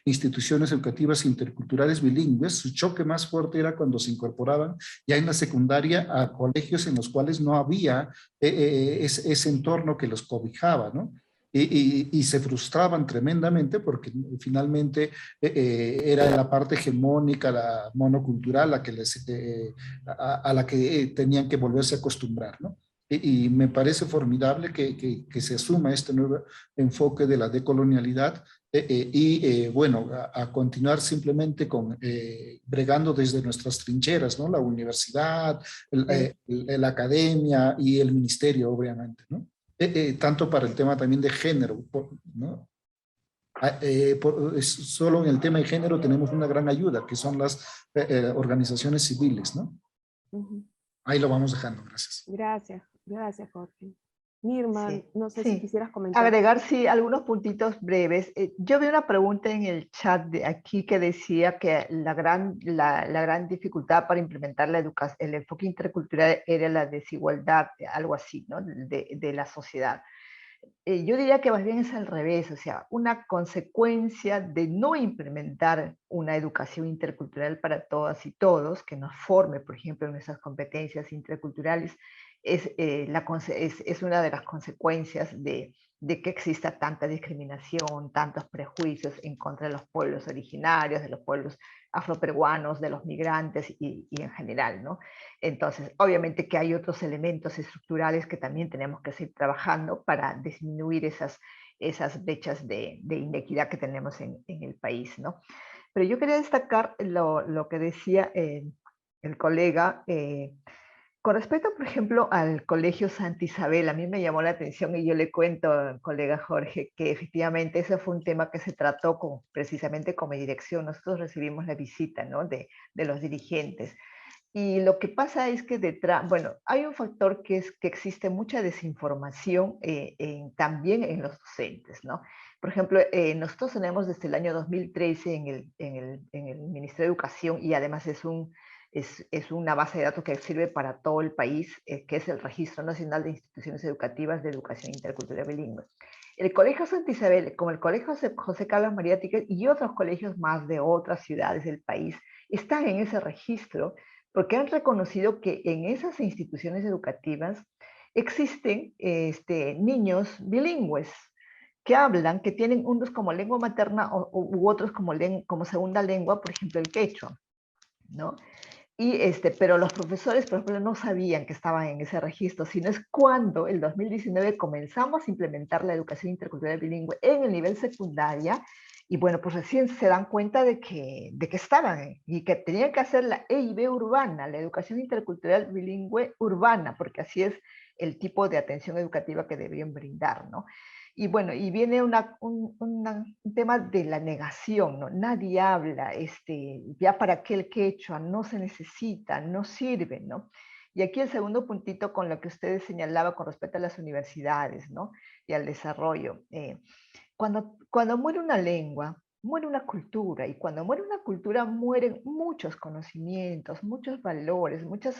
instituciones educativas interculturales bilingües, su choque más fuerte era cuando se incorporaban ya en la secundaria a colegios en los cuales no había ese entorno que los cobijaba, ¿no? Y se frustraban tremendamente porque finalmente era la parte hegemónica, la monocultural, a la que tenían que volverse a acostumbrar, ¿no? Y me parece formidable que se asuma este nuevo enfoque de la decolonialidad bueno, a continuar simplemente bregando desde nuestras trincheras, ¿no? La universidad, la academia y el ministerio, obviamente, ¿no? Tanto para el tema también de género, ¿no? Solo en el tema de género tenemos una gran ayuda, que son las organizaciones civiles, ¿no? Ahí lo vamos dejando, gracias. Gracias, gracias, Jorge. Nirma, Sí, no sé si sí. quisieras comentar. Agregar, sí, algunos puntitos breves. Yo vi una pregunta en el chat de aquí que decía que la gran dificultad para implementar el enfoque intercultural era la desigualdad, algo así, ¿no? De la sociedad. Yo diría que más bien es al revés, o sea, una consecuencia de no implementar una educación intercultural para todas y todos, que nos forme, por ejemplo, en nuestras competencias interculturales, es una de las consecuencias de que exista tanta discriminación, tantos prejuicios en contra de los pueblos originarios, de los pueblos afroperuanos, de los migrantes y en general, ¿no? Entonces, obviamente que hay otros elementos estructurales que también tenemos que seguir trabajando para disminuir esas brechas de inequidad que tenemos en el país, ¿no? Pero yo quería destacar lo que decía el colega con respecto, por ejemplo, al Colegio Santa Isabel. A mí me llamó la atención y yo le cuento al colega Jorge que efectivamente ese fue un tema que se trató precisamente con mi dirección. Nosotros recibimos la visita, ¿no?, de los dirigentes. Y lo que pasa es que bueno, hay un factor que es que existe mucha desinformación también en los docentes, ¿no? Por ejemplo, nosotros tenemos desde el año 2013 en el Ministerio de Educación, y además es una base de datos que sirve para todo el país, que es el Registro Nacional de Instituciones Educativas de Educación Intercultural Bilingüe. El Colegio Santa Isabel, como el Colegio José Carlos María Tíquez y otros colegios más de otras ciudades del país, están en ese registro porque han reconocido que en esas instituciones educativas existen niños bilingües que hablan, que tienen unos como lengua materna u otros como segunda lengua, por ejemplo, el quechua, ¿no? Pero los profesores, por ejemplo, no sabían que estaban en ese registro, sino es cuando, el 2019, comenzamos a implementar la educación intercultural bilingüe en el nivel secundaria, y bueno, pues recién se dan cuenta de que estaban y que tenían que hacer la EIB urbana, la educación intercultural bilingüe urbana, porque así es el tipo de atención educativa que debían brindar, ¿no? Y bueno, y viene un tema de la negación, ¿no? Nadie habla, ya para qué el quechua, no se necesita, no sirve, ¿no? Y aquí el segundo puntito con lo que ustedes señalaban con respecto a las universidades, ¿no? Y al desarrollo. Cuando muere una lengua, muere una cultura, y cuando muere una cultura mueren muchos conocimientos, muchos valores, muchas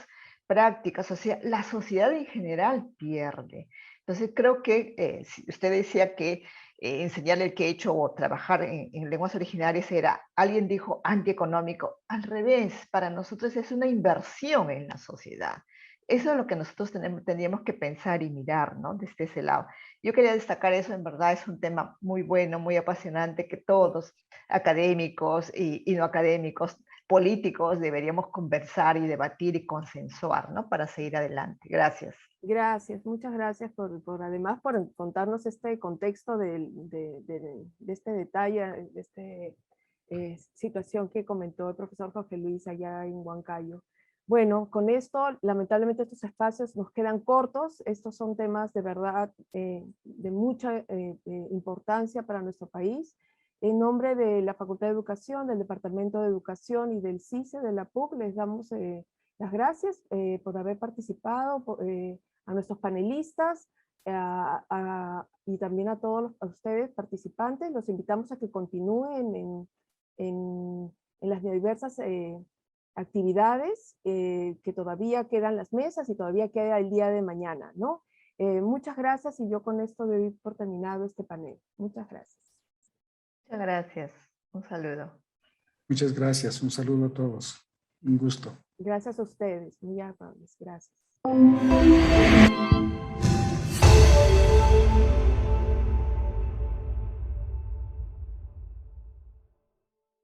prácticas, o sea, la sociedad en general pierde. Entonces creo que si usted decía que enseñar el quechua o trabajar en lenguas originarias era, alguien dijo, antieconómico. Al revés, para nosotros es una inversión en la sociedad. Eso es lo que nosotros tendríamos que pensar y mirar, ¿no? Desde ese lado. Yo quería destacar eso, en verdad es un tema muy bueno, muy apasionante, que todos, académicos y no académicos, políticos, deberíamos conversar y debatir y consensuar, ¿no? Para seguir adelante. Gracias. Gracias, muchas gracias además por contarnos este contexto de este detalle, de esta situación que comentó el profesor Jorge Luis allá en Huancayo. Bueno, con esto, lamentablemente estos espacios nos quedan cortos. Estos son temas de verdad de mucha importancia para nuestro país. En nombre de la Facultad de Educación, del Departamento de Educación y del CICE, de la PUC, les damos las gracias por haber participado, a nuestros panelistas y también a todos a ustedes participantes. Los invitamos a que continúen en las diversas actividades que todavía quedan las mesas y todavía queda el día de mañana, ¿no? Muchas gracias, y yo con esto doy por terminado este panel. Muchas gracias. Muchas gracias. Un saludo. Muchas gracias. Un saludo a todos. Un gusto. Gracias a ustedes, muy amables. Gracias.